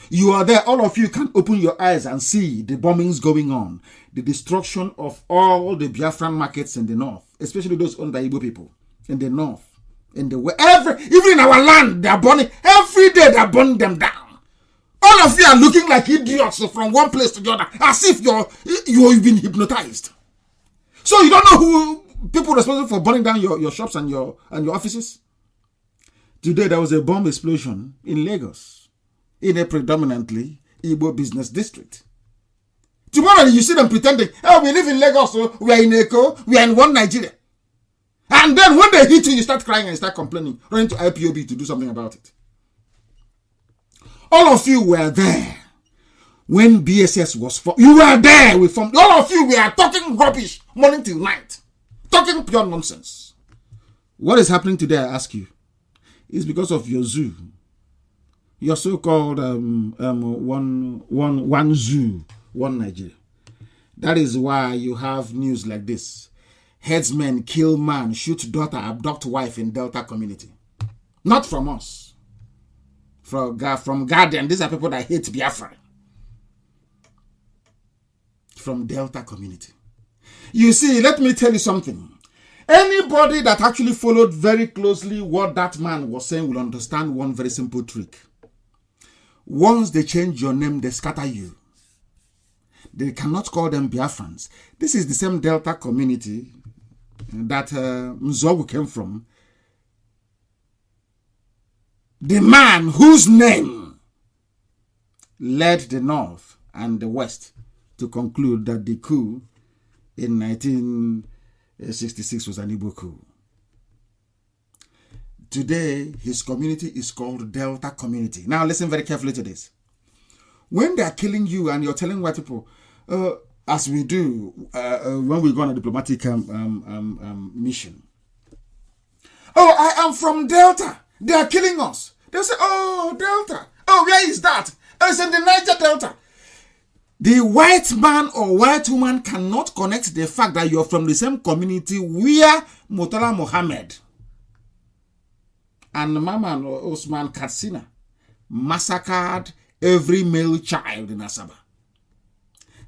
You are there. All of you can open your eyes and see the bombings going on. The destruction of all the Biafran markets in the north. Especially those owned by Igbo people. In the north. In the west. Even in our land, they are burning. Every day they are burning them down. All of you are looking like idiots from one place to the other. As if you've been hypnotized. So you don't know who people responsible for burning down your shops and your offices? Today, there was a bomb explosion in Lagos, in a predominantly Igbo business district. Tomorrow, you see them pretending, oh, we live in Lagos, so we are in Eko, we are in one Nigeria. And then when they hit you, you start crying and start complaining, running to IPOB to do something about it. All of you were there when BSS was formed. You were there. All of you were talking rubbish morning till night. Talking pure nonsense. What is happening today, I ask you? Is because of your zoo. Your so-called one zoo, one Nigeria. That is why you have news like this. Headsmen kill man, shoot daughter, abduct wife in Delta community. Not from us. From Guardian. These are people that hate Biafra. From Delta community. You see, let me tell you something. Anybody that actually followed very closely what that man was saying will understand one very simple trick. Once they change your name, they scatter you. They cannot call them Biafrans. This is the same Delta community that Mzogu came from. The man whose name led the North and the West to conclude that the coup in 1966 was an Igbo coup. Today, his community is called Delta Community. Now, listen very carefully to this. When they are killing you and you're telling white people, as we do when we go on a diplomatic mission, oh, I am from Delta. They are killing us. They'll say, oh, Delta. Oh, where is that? Oh, it's in the Niger Delta. The white man or white woman cannot connect the fact that you're from the same community where Murtala Mohammed and Maman Osman Katsina massacred every male child in Asaba.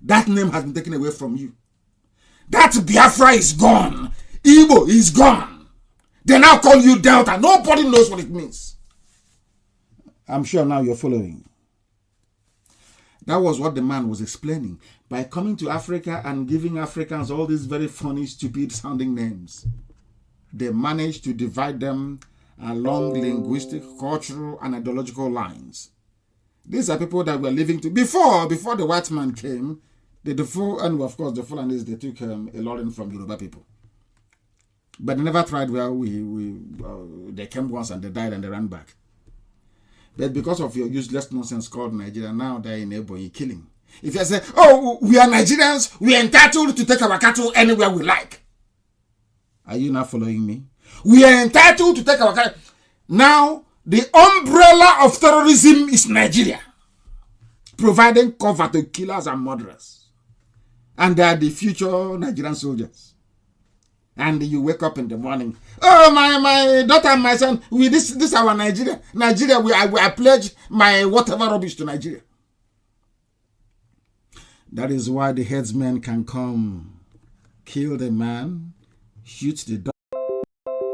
That name has been taken away from you. That Biafra is gone. Igbo is gone. They now call you Delta. Nobody knows what it means. I'm sure now you're following. That was what the man was explaining. By coming to Africa and giving Africans all these very funny, stupid sounding names, they managed to divide them along linguistic, cultural, and ideological lines. These are people that were living to before the white man came. And of course the Fulanis, they took a lot in from Yoruba people, but they never tried. They came once and they died and they ran back. But because of your useless nonsense called Nigeria, now they're in Ebonyi killing. If you say, "Oh, we are Nigerians, we are entitled to take our cattle anywhere we like," are you not following me? We are entitled to take our cattle. Now, the umbrella of terrorism is Nigeria, providing cover to killers and murderers. And they are the future Nigerian soldiers. And you wake up in the morning, "Oh, my daughter and my son, this is our Nigeria. Nigeria, I pledge my whatever rubbish to Nigeria." That is why the headsmen can come, kill the man, shoot the dog.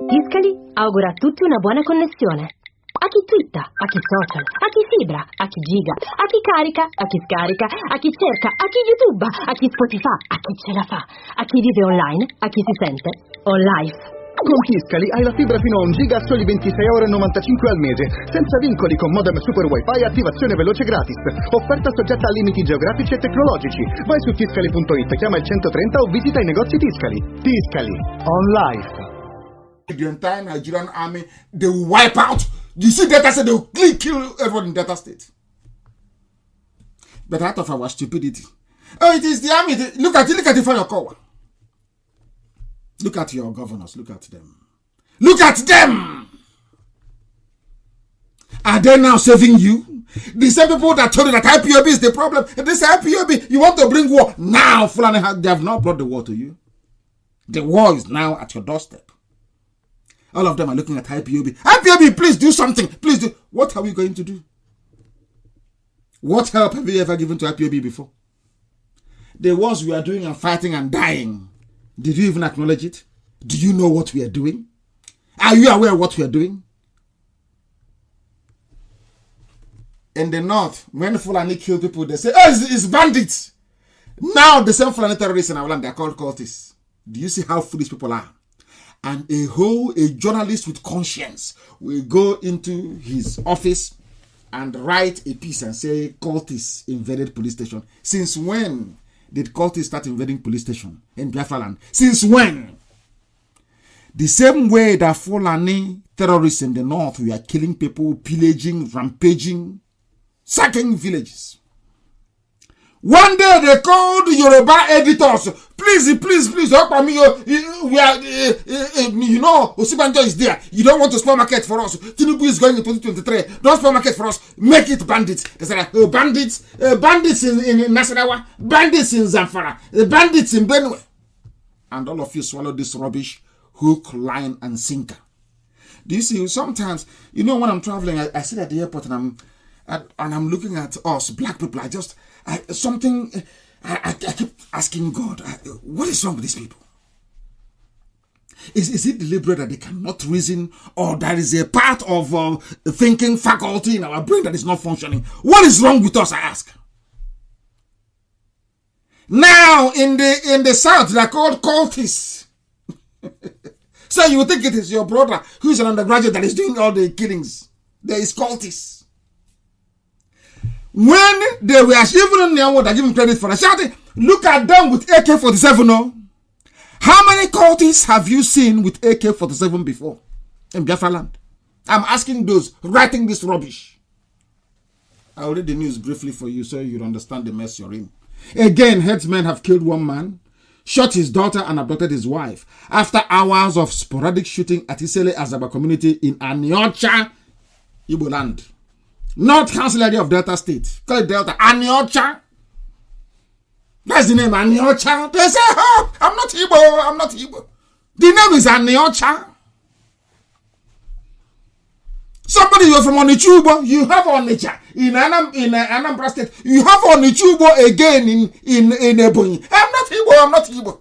Tiscali augura a tutti una buona connessione. A chi twitta, a chi social, a chi fibra, a chi giga, a chi carica, a chi scarica, a chi cerca, a chi YouTube, a chi Spotify, a chi ce la fa, a chi vive online, a chi si sente on life. Con Tiscali hai la fibra fino a 1 giga a soli €26,95 al mese, senza vincoli, con modem super wifi e attivazione veloce gratis. Offerta soggetta a limiti geografici e tecnologici. Vai su tiscali.it, chiama il 130 o visita i negozi Tiscali. Tiscali, on life. The entire Nigerian army, they will wipe out. You see, Delta State, they will kill everyone in Delta State. But out of our stupidity, it is the army. Look at it for your cover. Look at your governors. Look at them. Look at them. Are they now saving you? The same people that told you that IPOB is the problem. This IPOB, you want to bring war now. Fulani, they have not brought the war to you. The war is now at your doorstep. All of them are looking at IPOB. IPOB, please do something. Please do. What are we going to do? What help have you ever given to IPOB before? The wars we are doing and fighting and dying, did you even acknowledge it? Do you know what we are doing? Are you aware of what we are doing? In the north, when Fulani kill people, they say, "Oh, it's bandits." Now, the same Fulani terrorists in our land, they are called cultists. Do you see how foolish people are? And a journalist with conscience will go into his office and write a piece and say, "Cultists invaded police station." Since when did cultists start invading police station in Biafra land? Since when? The same way that Fulani terrorists in the north were killing people, pillaging, rampaging, sacking villages. One day they called Yoruba editors. Please, help me. We are, Osibanjo is there. You don't want to spoil market for us. Tinubu is going in 2023. Don't spoil market for us. Make it bandits. They said, bandits in Nasarawa, bandits in Zamfara, bandits in Benue. And all of you swallow this rubbish, hook, line, and sinker. Do you see? Sometimes, when I'm traveling, I sit at the airport and I'm looking at us, black people. I keep asking God, what is wrong with these people? Is it deliberate that they cannot reason, or there is a part of thinking faculty in our brain that is not functioning? What is wrong with us, I ask? Now, in the south, they are called cultists. So you think it is your brother who is an undergraduate that is doing all the killings. There is cultists. When they were even in their word, I give them credit for that. Look at them with AK-47. No? How many cultists have you seen with AK-47 before in Biafra land? I'm asking those writing this rubbish. I'll read the news briefly for you so you understand the mess you're in. Again, headsmen have killed one man, shot his daughter and abducted his wife after hours of sporadic shooting at Isele Azaba community in Aniocha, Igbo land. North Council area of Delta State. Call it Delta. Aniocha. That's the name, Aniocha. They say, "Oh, I'm not Igbo. The name is Aniocha. Somebody you're from Onichubo, you have Onitsha. In Anambra State, you have Onichubo again in Ebonyi. I'm not Igbo.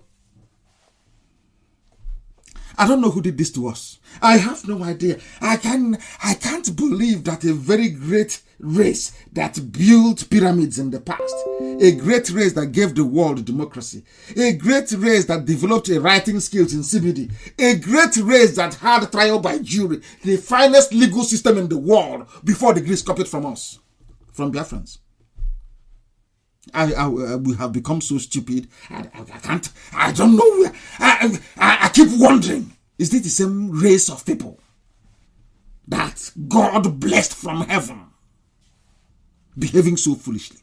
I don't know who did this to us. I have no idea. I can't believe that a very great race that built pyramids in the past, a great race that gave the world democracy, a great race that developed writing skills in CBD, a great race that had trial by jury, the finest legal system in the world before the Greeks copied from us, from Biafrans. We have become so stupid. I don't know. I keep wondering, is this the same race of people that God blessed from heaven behaving so foolishly?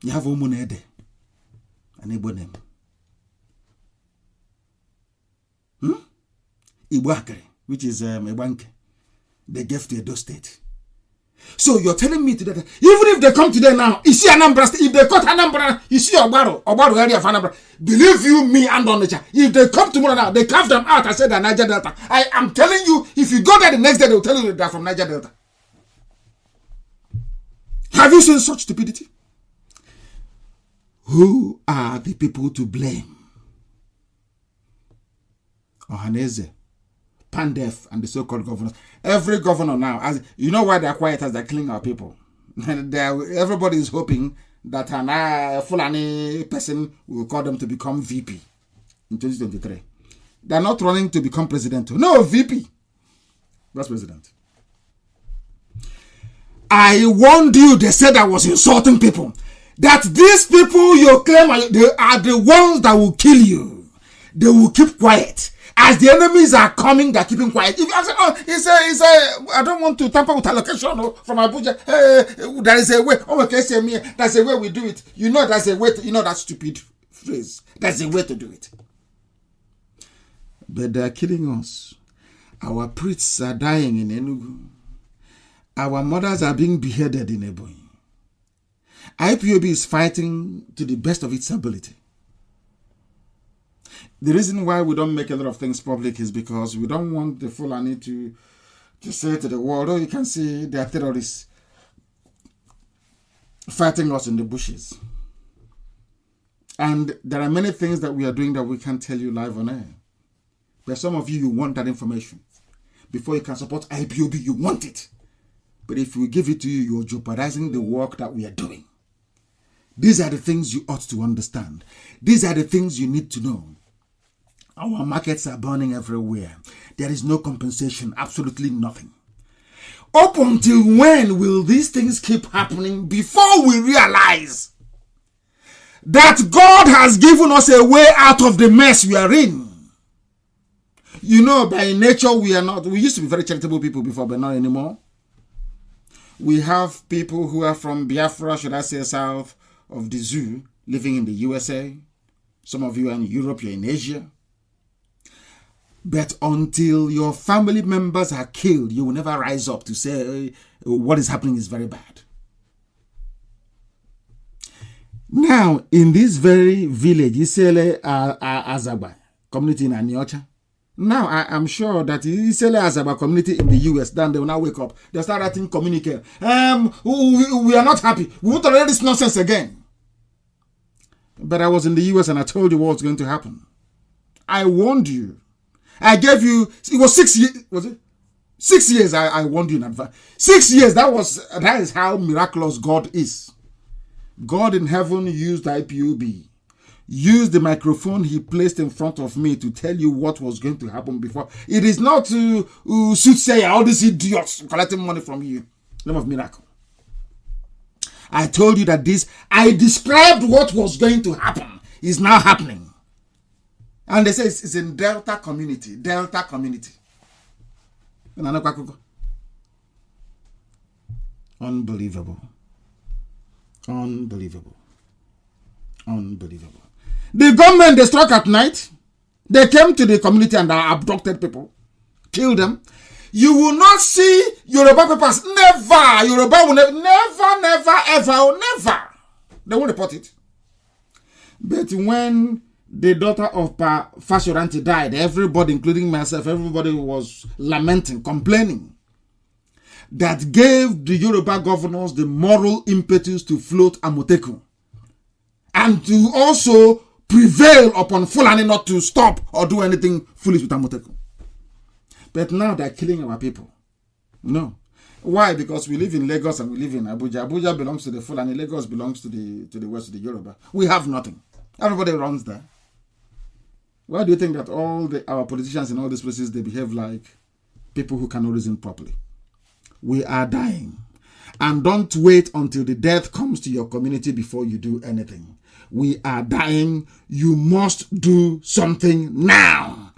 You have Omunede and Ibonem. Ibuakere, which is Ebanke. They gave to Edo State. So you're telling me today that even if they come today now, you see Anambra, if they cut Anambra, you see Ogbaro area of Anambra, believe you me and on nature, if they come tomorrow now, they carve them out and say they're Niger Delta. I am telling you, if you go there the next day, they'll tell you they're from Niger Delta. Have you seen such stupidity? Who are the people to blame? Ohaneze, Pandef, and the so-called governors. Every governor now, as you know why they're quiet as they're killing our people. Everybody is hoping that a Fulani person will call them to become VP in 2023. They're not running to become president. No, VP. Vice president. I warned you, they said I was insulting people. That these people you claim they are the ones that will kill you. They will keep quiet. As the enemies are coming, they're keeping quiet. If I say, oh, I don't want to tamper with allocation from Abuja. There is a way. Oh, okay, say me. That's a way we do it. You know, that's a way. You know that stupid phrase. That's a way to do it. But they're killing us. Our priests are dying in Enugu. Our mothers are being beheaded in Ebonyi. IPOB is fighting to the best of its ability. The reason why we don't make a lot of things public is because we don't want the Fulani to say to the world, oh, you can see they are terrorists fighting us in the bushes. And there are many things that we are doing that we can't tell you live on air. But some of you want that information. Before you can support IPOB, you want it. But if we give it to you, you're jeopardizing the work that we are doing. These are the things you ought to understand. These are the things you need to know. Our markets are burning everywhere. There is no compensation, absolutely nothing. Up until when will these things keep happening before we realize that God has given us a way out of the mess we are in? You know, by nature, we used to be very charitable people before, but not anymore. We have people who are from Biafra, should I say, south of the zoo, living in the USA. Some of you are in Europe, you're in Asia. But until your family members are killed, you will never rise up to say what is happening is very bad. Now, in this very village, Isele Azaba community in Aniocha, now I'm sure that Isele Azaba community in the US, then they will now wake up. They'll start writing communique. We are not happy. We want to read this nonsense again. But I was in the US and I told you what was going to happen. I warned you. I gave you, it was 6 years, was it? 6 years I warned you in advance. 6 years, that is how miraculous God is. God in heaven used IPOB, used the microphone he placed in front of me to tell you what was going to happen before. It is not to soothsayer, all these idiots collecting money from you. Name of miracle. I told you that I described what was going to happen is now happening. And they say it's in Delta community. Delta community. Unbelievable. Unbelievable. Unbelievable. The government, they struck at night. They came to the community and abducted people. Killed them. You will not see Yoruba papers. Never. Yoruba will never, ever. They won't report it. But when the daughter of Fashoranti died, everybody, including myself, everybody was lamenting, complaining. That gave the Yoruba governors the moral impetus to float Amoteku. And to also prevail upon Fulani not to stop or do anything foolish with Amotekun. But now they're killing our people. No. Why? Because we live in Lagos and we live in Abuja. Abuja belongs to the Fulani. Lagos belongs to the west of the Yoruba. We have nothing. Everybody runs there. Why do you think that all our politicians in all these places, they behave like people who cannot reason properly? We are dying. And don't wait until the death comes to your community before you do anything. We are dying. You must do something now.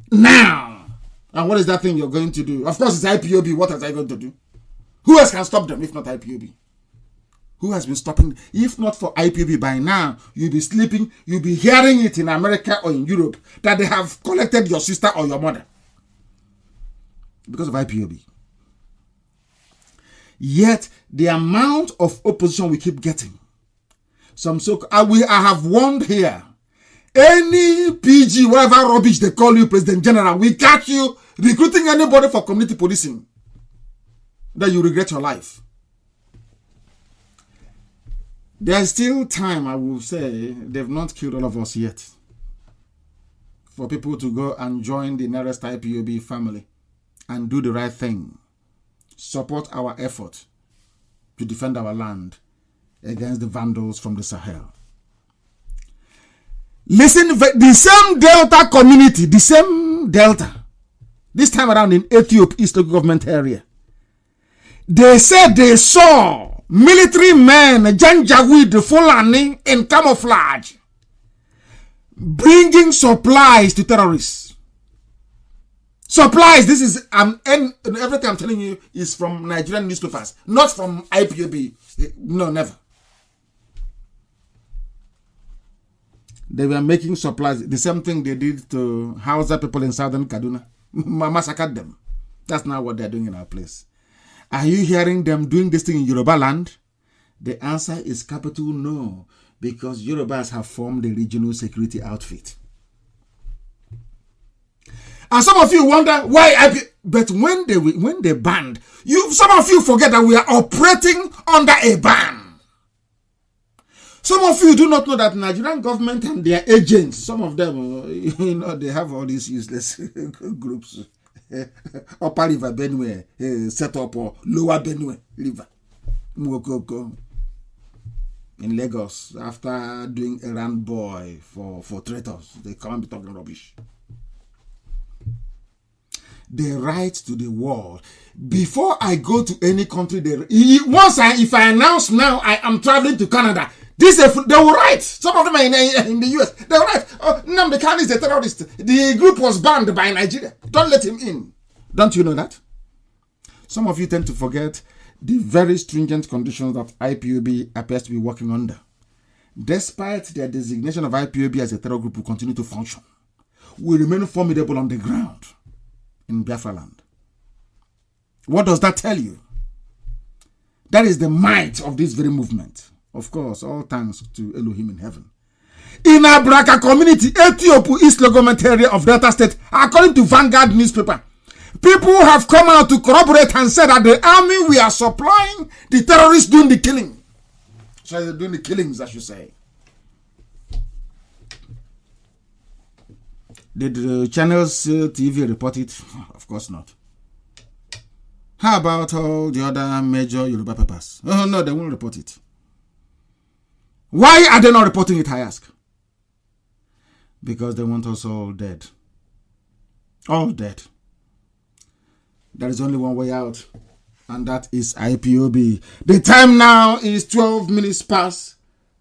Now. And what is that thing you're going to do? Of course, it's IPOB. What are I going to do? Who else can stop them if not IPOB? Who has been stopping? If not for IPOB, by now, you'll be sleeping, you'll be hearing it in America or in Europe that they have collected your sister or your mother. Because of IPOB. Yet, the amount of opposition we keep getting. I have warned here. Any PG, whatever rubbish they call you, President General, we catch you recruiting anybody for community policing. That you regret your life. There's still time, I will say, they've not killed all of us yet. For people to go and join the nearest IPOB family and do the right thing. Support our effort to defend our land against the vandals from the Sahel. Listen, the same Delta community, the same Delta, this time around in Ethiopia East Local Government area, they said they saw military men, Janjaweed, Fulani, in camouflage, bringing supplies to terrorists. Supplies, this is, everything I'm telling you is from Nigerian newspapers, not from IPOB. No, never. They were making supplies, the same thing they did to Hausa people in southern Kaduna. Massacred them. That's not what they're doing in our place. Are you hearing them doing this thing in Yoruba land? The answer is capital no, because Yorubas have formed a regional security outfit. And some of you wonder why but when they banned, some of you forget that we are operating under a ban. Some of you do not know that Nigerian government and their agents, some of them, they have all these useless groups. Upper River Benue, set up or Lower Benue River. Mwokoko. In Lagos, after doing errand boy for traitors, they come and be talking rubbish. They write to the world. Before I go to any country, if I announce now I am traveling to Canada, they will write. Some of them are in the US. They will write, Nnamdi Kanu is a terrorist. The group was banned by Nigeria. Don't let him in. Don't you know that? Some of you tend to forget the very stringent conditions that IPOB appears to be working under. Despite their designation of IPOB as a terror group, will continue to function. We remain formidable on the ground in Biafra land. What does that tell you? That is the might of this very movement. Of course, all thanks to Elohim in heaven. In Abraka community, Ethiopia East Local Government area of Delta State, according to Vanguard newspaper, people have come out to corroborate and said that the army we are supplying, the terrorists doing the killing. So they're doing the killings, I should say. Did the channels TV report it? Of course not. How about all the other major Yoruba papers? Oh no, they won't report it. Why are they not reporting it, I ask? Because they want us all dead. All dead. There is only one way out, and that is IPOB. The time now is 12 minutes past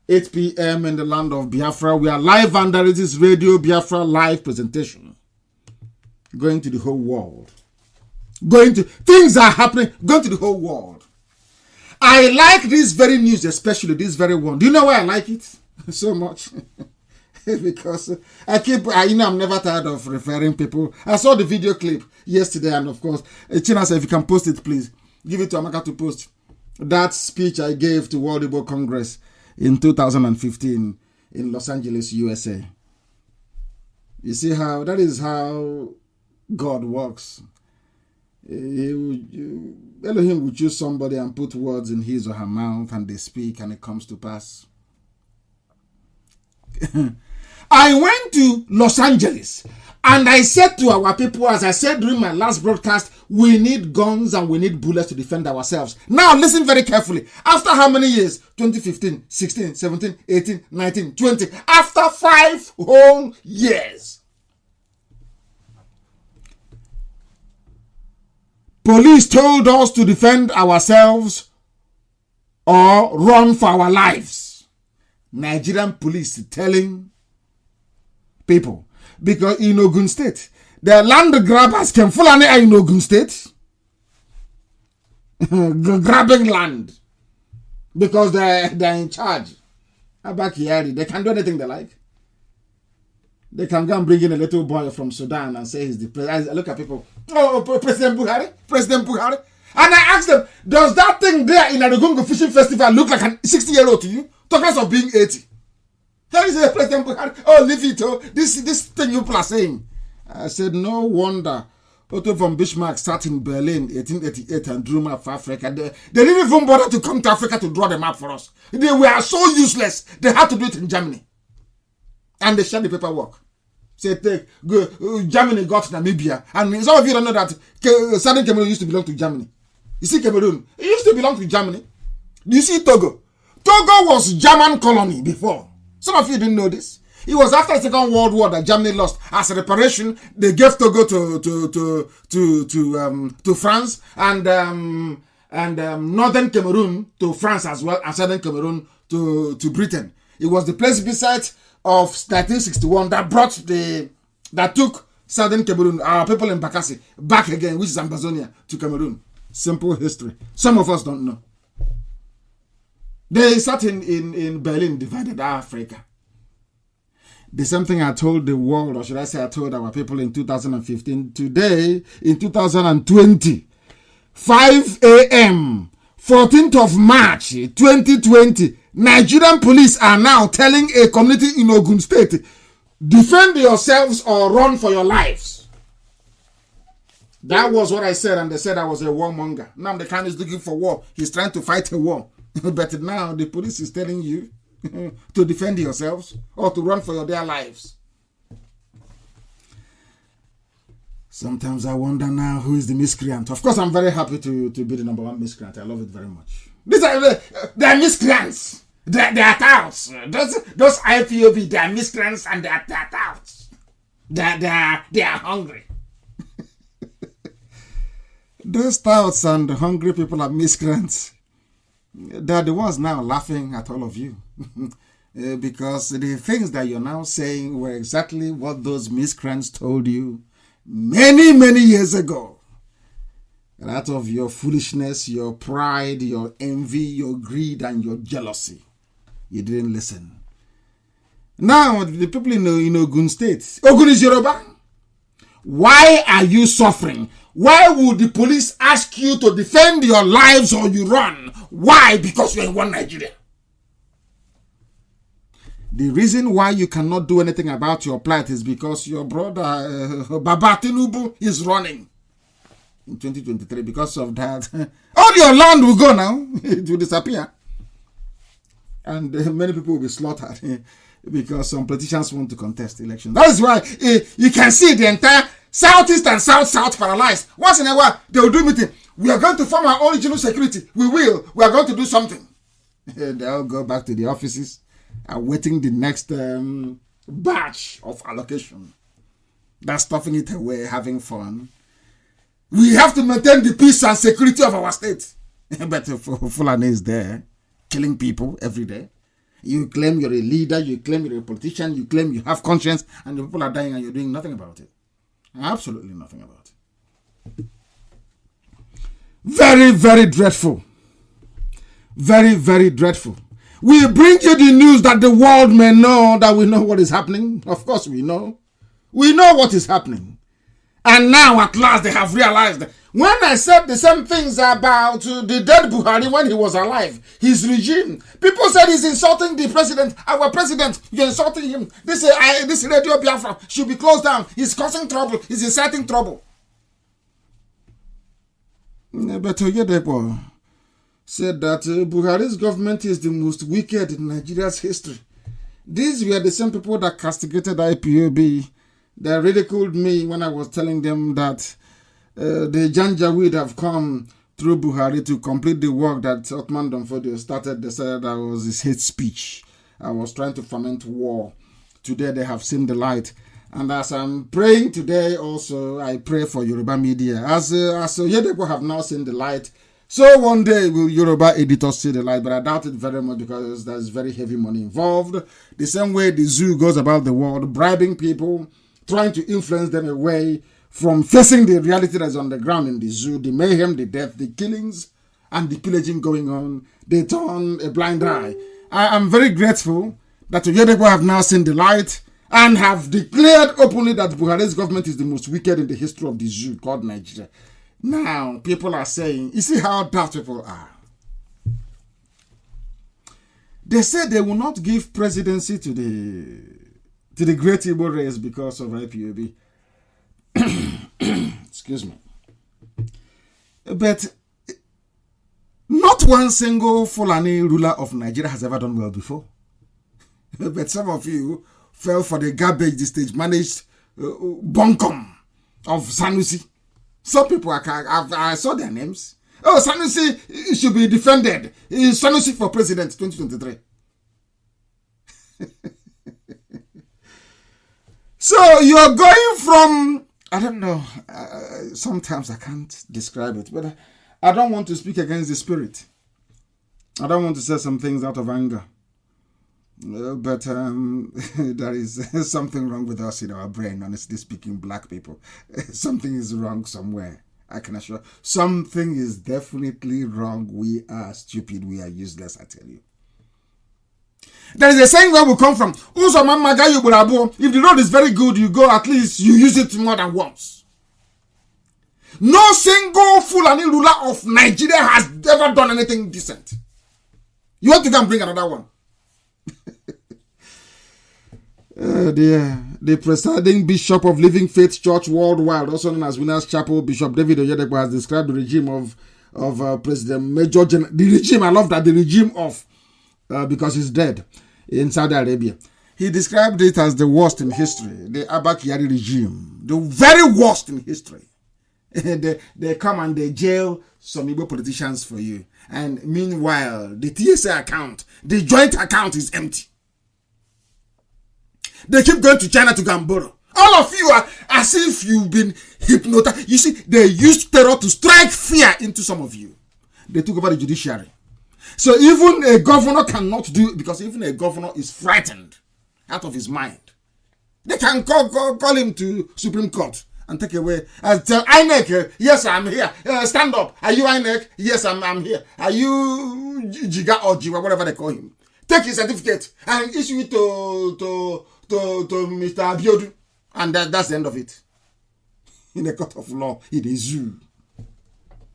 8 p.m. in the land of Biafra. We are live under this Radio Biafra live presentation. Going to the whole world. Things are happening, going to the whole world. I like this very news, especially this very one. Do you know why I like it so much? Because I'm never tired of referring people. I saw the video clip yesterday, and of course, China said, if you can post it, please give it to Amaka to post. That speech I gave to World Igbo Congress in 2015 in Los Angeles, USA. You see that is how God works. Elohim will choose somebody and put words in his or her mouth, and they speak, and it comes to pass. I went to Los Angeles and I said to our people, as I said during my last broadcast, we need guns and we need bullets to defend ourselves. Now listen very carefully. After how many years? 2015, 16, 17, 18, 19, 20. After 5 whole years. Police told us to defend ourselves or run for our lives. Nigerian police telling people, because in Ogun State, the land grabbers came Fulani in Ogun State, grabbing land because they're in charge. Back here, they can do anything they like. They can go and bring in a little boy from Sudan and say he's the president. I look at people, oh, President Buhari. And I ask them, does that thing there in Arugungu Fishing Festival look like a 60-year-old to you? Talk less of being 80. Here is President Buhari. Oh, leave it. Oh, this thing you people are saying. I said, no wonder Otto von Bismarck sat in Berlin 1888 and drew map for Africa. They didn't even bother to come to Africa to draw the map for us. They were so useless. They had to do it in Germany. And they shared the paperwork. Say, Germany got Namibia. And some of you don't know that Southern Cameroon used to belong to Germany. You see Cameroon, it used to belong to Germany. You see Togo. Togo was German colony before. Some of you didn't know this. It was after the Second World War that Germany lost. As a reparation, they gave Togo to France and northern Cameroon to France as well, and southern Cameroon to Britain. It was the plebiscite of 1961 that took southern Cameroon, our people in Bakassi, back again, which is Ambazonia, to Cameroon. Simple history. Some of us don't know. They sat in Berlin, divided Africa. The same thing I told the world, or should I say I told our people in 2015. Today, in 2020, 5 a.m., 14th of March, 2020, Nigerian police are now telling a community in Ogun State, defend yourselves or run for your lives. That was what I said, and they said I was a warmonger. Now the Kanu is looking for war. He's trying to fight a war. But now the police is telling you to defend yourselves or to run for your dear lives. Sometimes I wonder now who is the miscreant. Of course, I'm very happy to be the number one miscreant. I love it very much. These are they're miscreants. They're touts. Those IPOB, they're miscreants and they're touts. They are hungry. Those touts and hungry people are miscreants. They're the ones now laughing at all of you. Because the things that you're now saying were exactly what those miscreants told you many, many years ago. And out of your foolishness, your pride, your envy, your greed, and your jealousy, you didn't listen. Now, the people in Ogun State, Ogun is Yoruba. Why are you suffering? Why would the police ask you to defend your lives or you run? Why? Because you're in one Nigeria. The reason why you cannot do anything about your plight is because your brother, Baba Tinubu, is running in 2023. Because of that, all your land will go now. It will disappear. And many people will be slaughtered because some politicians want to contest elections. That is why you can see the entire Southeast and South paralyzed. Once in a while, they will do meeting. We are going to form our own regional security. We are going to do something. They all go back to the offices, awaiting the next batch of allocation. That's stuffing it away, having fun. We have to maintain the peace and security of our state. But Fulani is there, killing people every day. You claim you're a leader, you claim you're a politician, you claim you have conscience, and the people are dying and you're doing nothing about it. Absolutely nothing about it. Very, very dreadful. Very, very dreadful. We bring you the news that the world may know that we know what is happening. Of course we know. We know what is happening. And now at last they have realized that when I said the same things about the dead Buhari when he was alive, his regime, people said he's insulting the president, our president, you're insulting him. This radio Biafra should be closed down. He's causing trouble. He's inciting trouble. But Oyedepo said that Buhari's government is the most wicked in Nigeria's history. These were the same people that castigated IPOB, that ridiculed me when I was telling them that the Janjaweed have come through Buhari to complete the work that Otman Donfodio started. They said that was his hate speech. I was trying to foment war. Today they have seen the light. And as I'm praying today also, I pray for Yoruba media. As Oyedepo have now seen the light, so one day will Yoruba editors see the light, but I doubt it very much because there's very heavy money involved. The same way the zoo goes about the world, bribing people, trying to influence them away from facing the reality that's on the ground in the zoo, the mayhem, the death, the killings, and the pillaging going on. They turn a blind eye. I am very grateful that Oyedepo have now seen the light and have declared openly that Buhari's government is the most wicked in the history of the zoo called Nigeria. Now, people are saying, you see how daft people are. They said they will not give presidency to the great Igbo race because of IPOB. Excuse me. But not one single Fulani ruler of Nigeria has ever done well before. But some of you fell for the garbage the stage managed bunkum of Sanusi. Some people, I saw their names. Oh, Sanusi should be defended. Sanusi for president 2023. So you're going from, I don't know, sometimes I can't describe it, but I don't want to speak against the spirit. I don't want to say some things out of anger. But there is something wrong with us in our brain, honestly speaking, black people. Something is wrong somewhere. I can assure. Something is definitely wrong. We are stupid. We are useless, I tell you. There is a saying where we come from. If the road is very good, you go, at least you use it more than once. No single Fulani ruler of Nigeria has ever done anything decent. You want to go and bring another one? The presiding bishop of Living Faith Church Worldwide, also known as Winners Chapel, Bishop David Oyedepo, has described the regime of President Major General. The regime, I love that, the regime of, because he's dead, in Saudi Arabia. He described it as the worst in history, the Abba Kyari regime, the very worst in history. They come and they jail some Igbo politicians for you. And meanwhile, the TSA account, the joint account is empty. They keep going to China to go and borrow. All of you are as if you've been hypnotized. You see, they used terror to strike fear into some of you. They took over the judiciary. So even a governor cannot do it, because even a governor is frightened out of his mind. They can call him to Supreme Court and take away and tell INEC, yes, I'm here. Stand up. Are you INEC? Yes, I'm here. Are you Jiga or Jiwa, whatever they call him? Take his certificate and issue it to Mr. Abiodun, and that's the end of it. In a court of law, it is you.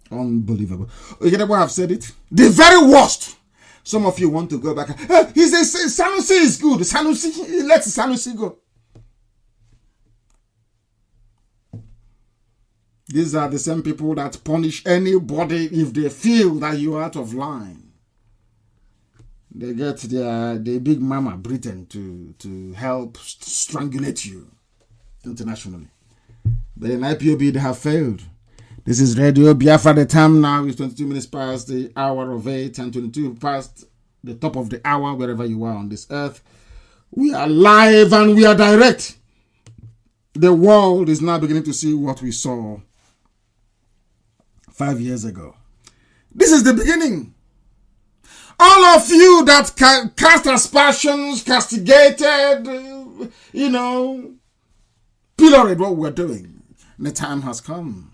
Unbelievable. You know what I've said it? The very worst. Some of you want to go back. He says Sanusi is good. Sanusi, let Sanusi go. These are the same people that punish anybody if they feel that you are out of line. They get the big mama Britain to help strangulate you internationally. But in IPOB, they have failed. This is Radio Biafra. The time now is 22 minutes past the hour of 8 and 22 past the top of the hour, wherever you are on this earth. We are live and we are direct. The world is now beginning to see what we saw 5 years ago. This is the beginning. All of you that cast aspersions, castigated, pilloried what we're doing, the time has come.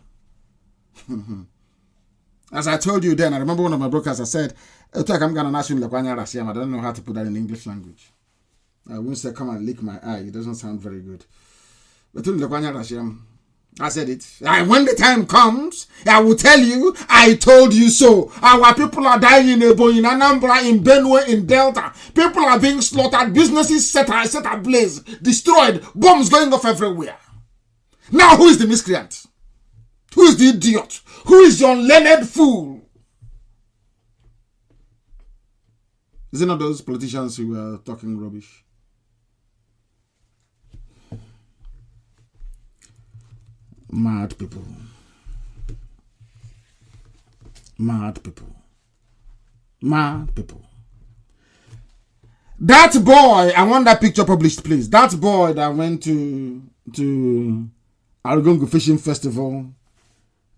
As I told you then, I remember one of my brokers, I said, I don't know how to put that in English language. I won't say come and lick my eye. It doesn't sound very good. But I said it. And when the time comes, I will tell you, I told you so. Our people are dying in Ebo, in Anambra, in Benue, in Delta. People are being slaughtered. Businesses set ablaze, destroyed. Bombs going off everywhere. Now, who is the miscreant? Who is the idiot? Who is your learned fool? Is it not those politicians who were talking rubbish? Mad people. Mad people. Mad people. That boy, I want that picture published, please. That boy that went to Argungu Fishing Festival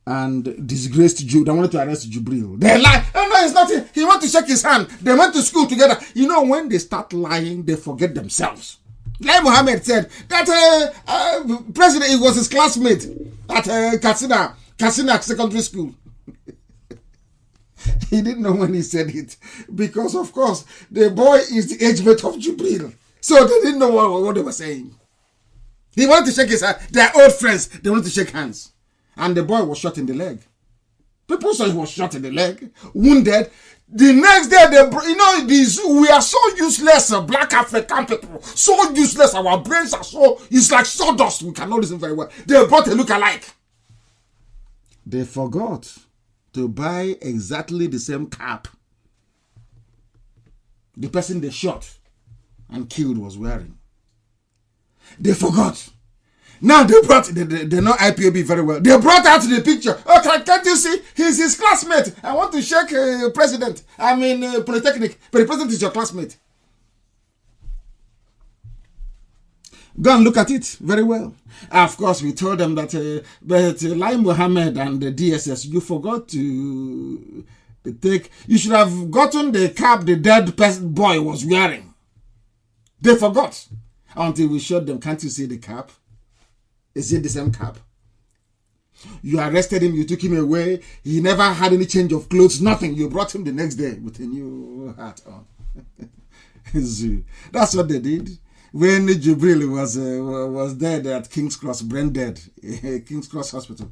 and disgraced Jew. They wanted to arrest Jubril. They lie. Oh no, it's nothing. He wanted to shake his hand. They went to school together. You know, when they start lying, they forget themselves. Like Mohammed said, that president, he was his classmate at Katsina Secondary School. He didn't know when he said it because, of course, the boy is the age mate of Jubril. So they didn't know what they were saying. He wanted to shake his hand. They are old friends. They wanted to shake hands. And the boy was shot in the leg. People saw he was shot in the leg, wounded. The next day, we are so useless, black African people. So useless. Our brains are it's like sawdust. We cannot listen very well. They brought a look-alike. They forgot to buy exactly the same cap the person they shot and killed was wearing. They forgot. Now they brought, they know IPOB very well. They brought out the picture. Okay, can't you see? He's his classmate. I want to shake president. Polytechnic. But the president is your classmate. Go and look at it very well. Of course, we told them that, but Lai Mohammed and the DSS, you forgot to take, you should have gotten the cap the dead boy was wearing. They forgot. Until we showed them, can't you see the cap? Is it the same cap? You arrested him, you took him away. He never had any change of clothes, nothing. You brought him the next day with a new hat on. That's what they did. When Jubril was dead at King's Cross, brain dead, King's Cross Hospital,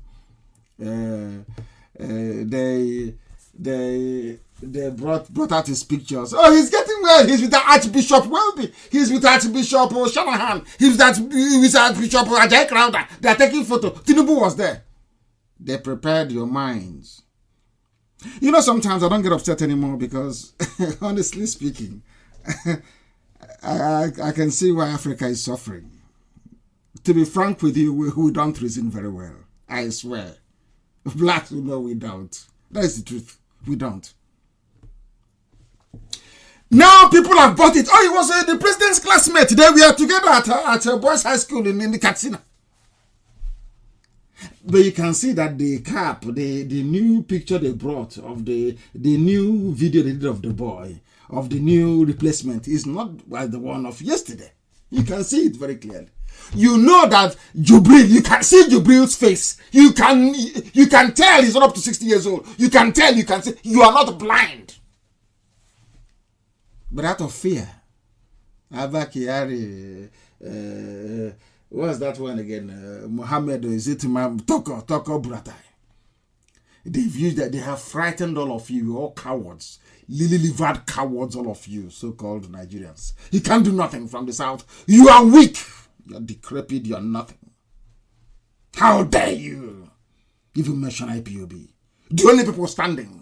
they brought out his pictures. Oh, he's getting well. He's with Archbishop Welby. He's with Archbishop Shanahan. He's with Archbishop Ajay Crowder. They are taking photo. Tinubu was there. They prepared your minds. You know, sometimes I don't get upset anymore because, honestly speaking, I can see why Africa is suffering. To be frank with you, we don't reason very well. I swear. Blacks will know we don't. That is the truth. We don't. Now people have bought it. Oh, it was the president's classmate. They were together at boys' high school in the Katsina. But you can see that the cap, the new picture they brought of the new video they did of the boy, of the new replacement, is not like the one of yesterday. You can see it very clearly. You know that Jubril, you can see Jubril's face. You can tell he's not up to 60 years old. You can tell, you can see, you are not blind. But out of fear, Abba Kyari, what's that one again? Mohammed, is it Toko Buratai? They've used that, they have frightened all of you, all cowards. Lily-livered cowards, all of you, so-called Nigerians. You can't do nothing from the south. You are weak. You're decrepit, you're nothing. How dare you even mention IPOB? The only people standing.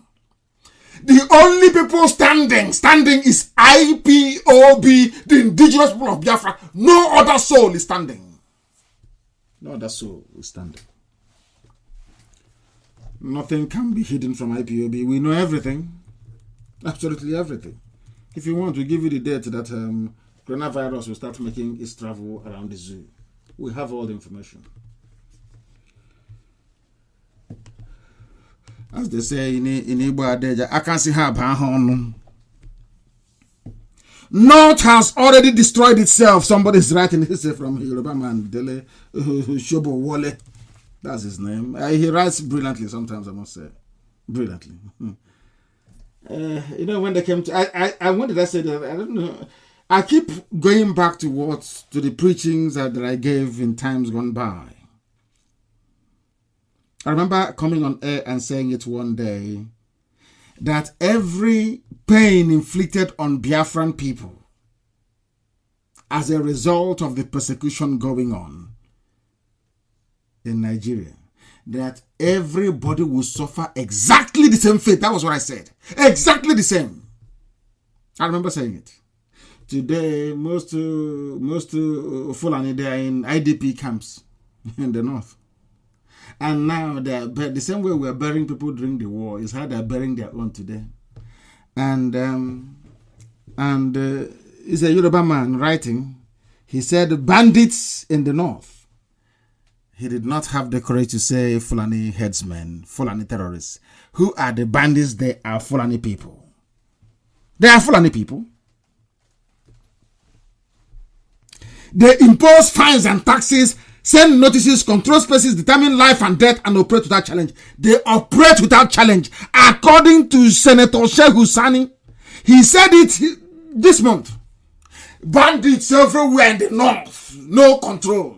The only people standing is IPOB, the indigenous people of Biafra. No other soul is standing. No other soul is standing. Nothing can be hidden from IPOB. We know everything. Absolutely everything. If you want, we give you the date that coronavirus will start making its travel around the zoo. We have all the information. As they say in Igbo Adeja, I can see her. North has already destroyed itself. Somebody's writing this from Yoruba man, Dele Shobo Wole. That's his name. He writes brilliantly sometimes, I must say. Brilliantly. When they came to... when did I say that? I don't know. I keep going back to the preachings that I gave in times gone by. I remember coming on air and saying it one day, that every pain inflicted on Biafran people as a result of the persecution going on in Nigeria, that everybody will suffer exactly the same fate. That was what I said. Exactly the same. I remember saying it. Today, most Fulani, they are in IDP camps in the north. And now the same way we're burying people during the war is how they're burying their own today. And it's a Yoruba man writing. He said, bandits in the north. He did not have the courage to say Fulani headsmen, Fulani terrorists. Who are the bandits? They are Fulani people. They are Fulani people. They impose fines and taxes, send notices, control spaces, determine life and death, and operate without challenge. They operate without challenge. According to Senator Shehu Sani, he said it this month. Bandits everywhere in the north, no control.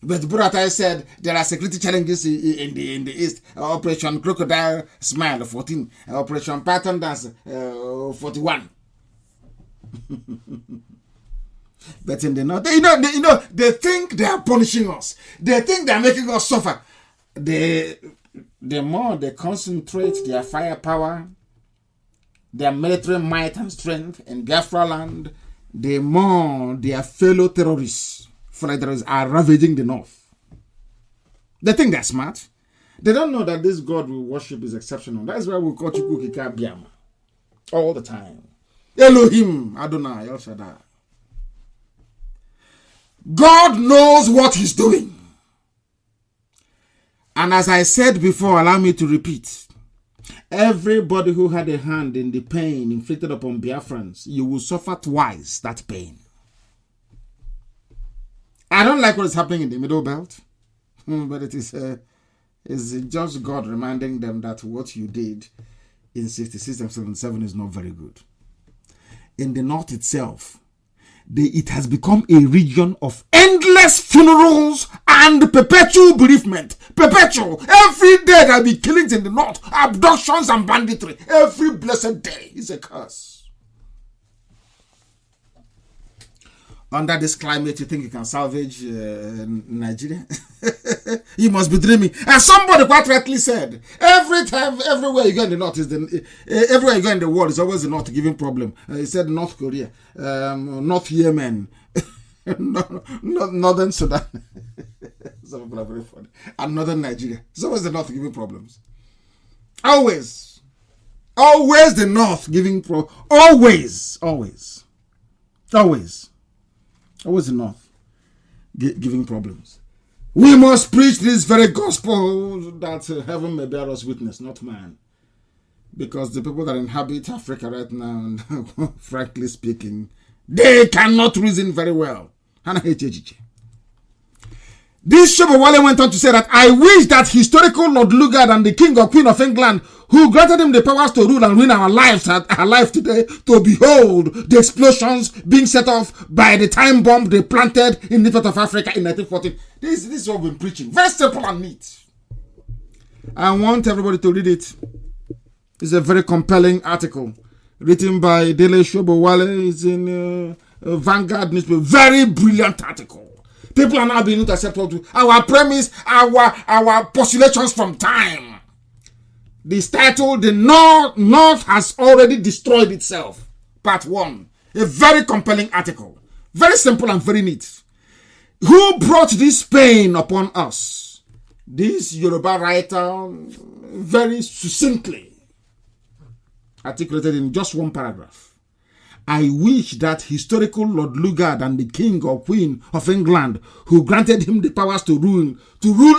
But Buratai said there are security challenges in the east. Operation Crocodile Smile 14, Operation Pattern Dance 41. But in the north, they think they are punishing us. They think they are making us suffer. The more they concentrate their firepower, their military might and strength in Biafra land, the more their fellow terrorists are ravaging the north. They think they're smart. They don't know that this God we worship is exceptional. That's why we call Chukwukika Biama all the time. Elohim, Adonai, El Shaddai. God knows what he's doing. And as I said before, allow me to repeat. Everybody who had a hand in the pain inflicted upon Biafrans, you will suffer twice that pain. I don't like what is happening in the Middle Belt, but it is just God reminding them that what you did in 66 and 77 is not very good. In the North itself, it has become a region of endless funerals and perpetual bereavement. Perpetual. Every day there will be killings in the north, abductions and banditry. Every blessed day is a curse. Under this climate, you think you can salvage Nigeria? You must be dreaming. As somebody quite rightly said, everywhere you go in the north everywhere you go in the world is always the north giving problem. He said North Korea, North Yemen, Northern Sudan. Some people are very funny. And Northern Nigeria. It's always the north giving problems. Always the north giving problems. Always the north giving problems. We must preach this very gospel that heaven may bear us witness, not man. Because the people that inhabit Africa right now, frankly speaking, they cannot reason very well. This Shobowale went on to say that I wish that historical Lord Lugard and the King or Queen of England, who granted him the powers to rule and ruin our lives alive today, to behold the explosions being set off by the time bomb they planted in the north of Africa in 1914. This is what we've been preaching. Very simple and neat. I want everybody to read it. It's a very compelling article written by Dele Shobowale. It's in Vanguard newspaper. Very brilliant article. People are now beginning to accept our premise, our postulations from time. This title, The North Has Already Destroyed Itself. Part 1. A very compelling article. Very simple and very neat. Who brought this pain upon us? This Yoruba writer very succinctly articulated in just one paragraph. I wish that historical Lord Lugard and the King or Queen of England, who granted him the powers to rule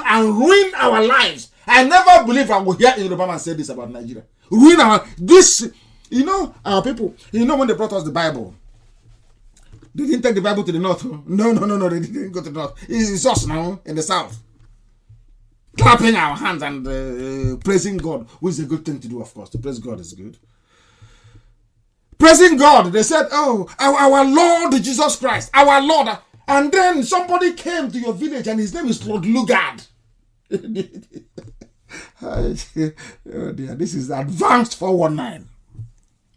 and ruin our lives. I never believe I will hear a Yoruba man say this about Nigeria. Ruin our people. When they brought us the Bible, they didn't take the Bible to the north. No, they didn't go to the north. It's us now in the south, clapping our hands and praising God, which is a good thing to do, of course. To praise God is good. Praising God, they said, oh, our Lord Jesus Christ, our Lord. And then somebody came to your village and his name is Lord Lugard. Oh dear, this is advanced 419.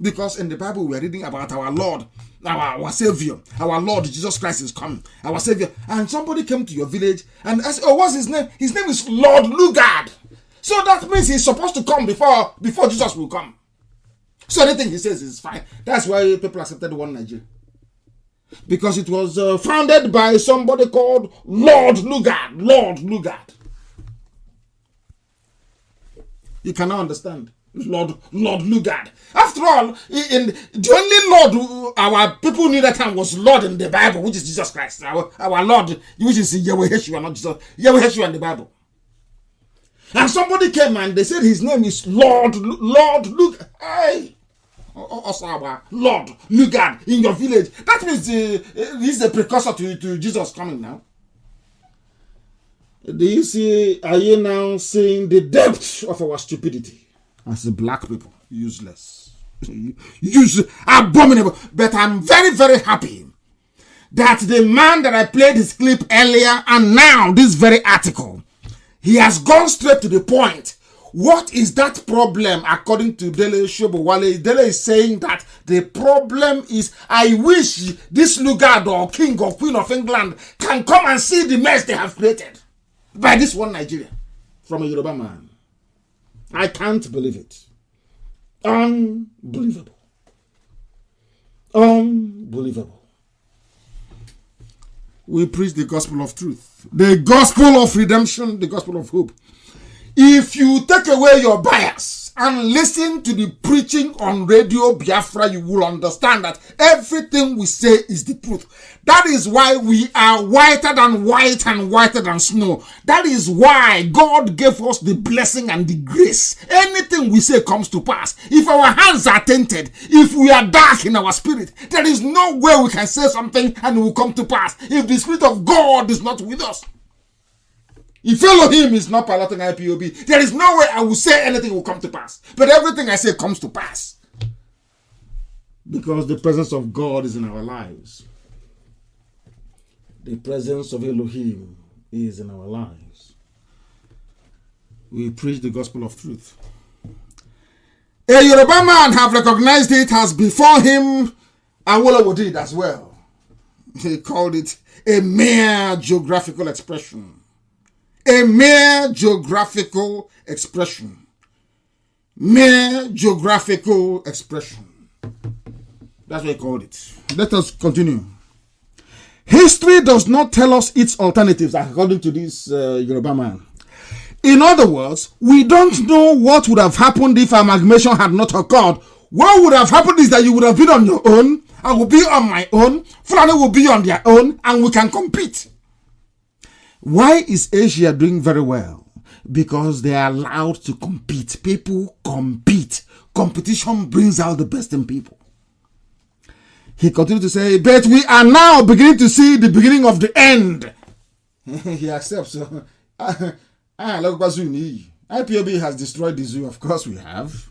Because in the Bible we are reading about our Lord, our Savior, our Lord Jesus Christ is coming, our Savior. And somebody came to your village and asked, oh, what's his name? His name is Lord Lugard. So that means he's supposed to come before Jesus will come. So anything he says is fine. That's why people accepted one Nigeria. Because it was founded by somebody called Lord Lugard. Lord Lugard. You cannot understand. Lord Lugard. After all, in the only Lord our people knew that time was Lord in the Bible, which is Jesus Christ. Our Lord, which is Yahweh Yeshua, not Jesus. Yahweh Yeshua in the Bible. And somebody came and they said his name is Lord Lugard. Hey! Lord Lugard in your village. That means he's a precursor to Jesus coming now. Do you see, are you now seeing the depth of our stupidity? As the black people, useless, abominable. But I'm very, very happy that the man that I played his clip earlier and now this very article, he has gone straight to the point. What is that problem according to Dele Shobowale? Dele is saying that the problem is, I wish this Lugard or King or Queen of England can come and see the mess they have created by this one Nigeria from a Yoruba man. I can't believe it. Unbelievable. Unbelievable. We preach the gospel of truth, the gospel of redemption, the gospel of hope. If you take away your bias and listen to the preaching on Radio Biafra, you will understand that everything we say is the truth. That is why we are whiter than white and whiter than snow. That is why God gave us the blessing and the grace. Anything we say comes to pass. If our hands are tainted, if we are dark in our spirit, there is no way we can say something and it will come to pass. If the Spirit of God is not with us, if Elohim is not piloting IPOB, there is no way I will say anything will come to pass. But everything I say comes to pass. Because the presence of God is in our lives. The presence of Elohim is in our lives. We preach the gospel of truth. A Yoruba man have recognized it as before him Awolowo did as well. He called it a mere geographical expression. A mere geographical expression. Mere geographical expression. That's what he called it. Let us continue. History does not tell us its alternatives, according to this Yoruba man. In other words, we don't know what would have happened if amalgamation had not occurred. What would have happened is that you would have been on your own, I will be on my own, Fulani will be on their own, and we can compete. Why is Asia doing very well? Because they are allowed to compete. People compete. Competition brings out the best in people. He continued to say, but we are now beginning to see the beginning of the end. He accepts. IPOB has destroyed the zoo. Of course we have.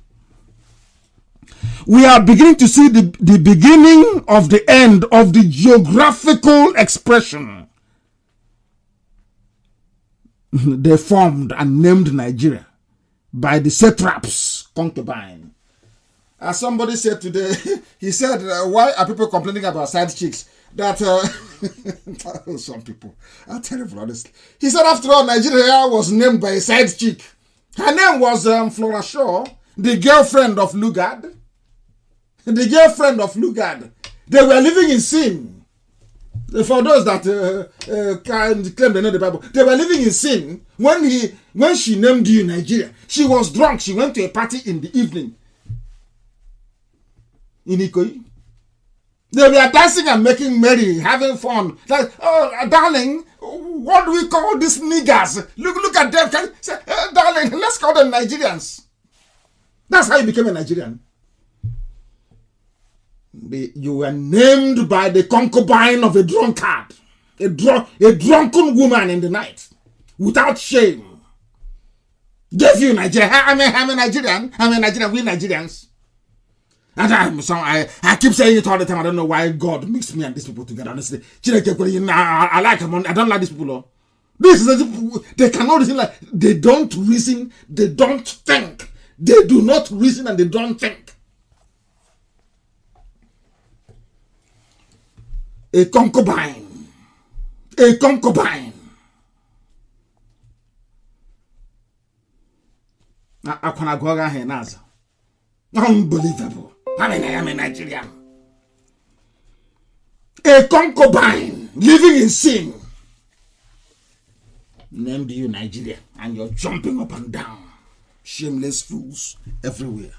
We are beginning to see the beginning of the end of the geographical expression. They formed and named Nigeria by the satraps concubine. As somebody said today, he said, why are people complaining about side chicks? That some people are terrible, honestly. He said, after all, Nigeria was named by a side chick. Her name was Flora Shaw, the girlfriend of Lugard. The girlfriend of Lugard. They were living in sin. For those that claim they know the Bible, they were living in sin when she named you Nigeria. She was drunk. She went to a party in the evening in Ikoyi. They were dancing and making merry, having fun. Like, oh, darling, what do we call these niggers? Look at them. Can say, darling, let's call them Nigerians. That's how you became a Nigerian. You were named by the concubine of a drunkard, a drunken woman in the night, without shame. Gave you Nigeria. I'm a Nigerian. We Nigerians. And I keep saying it all the time. I don't know why God mixed me and these people together. Honestly, I like them. I don't like these people. They cannot reason. Like, they don't reason. They don't think. They do not reason and they don't think. A concubine. Unbelievable. I am a Nigerian. A concubine living in sin named you Nigeria, and you're jumping up and down, Shameless fools everywhere.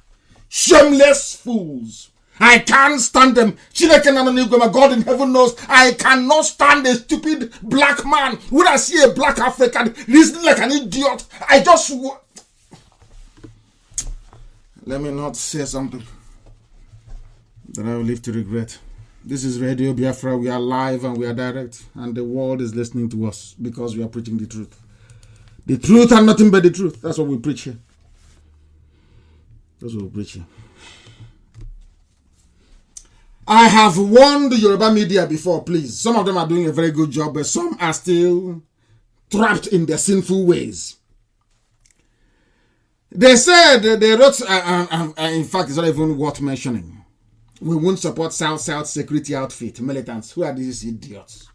Shameless fools. I can't stand them. My God in heaven knows I cannot stand a stupid black man. When I see a black African reasoning like an idiot, I just... Let me not say something that I will live to regret. This is Radio Biafra. We are live and we are direct. And the world is listening to us because we are preaching the truth. The truth and nothing but the truth. That's what we preach here. That's what we preach here. I have warned the Yoruba media before, please. Some of them are doing a very good job, but some are still trapped in their sinful ways. They said, they wrote, in fact, it's not even worth mentioning. We won't support South security outfit, militants. Who are these idiots?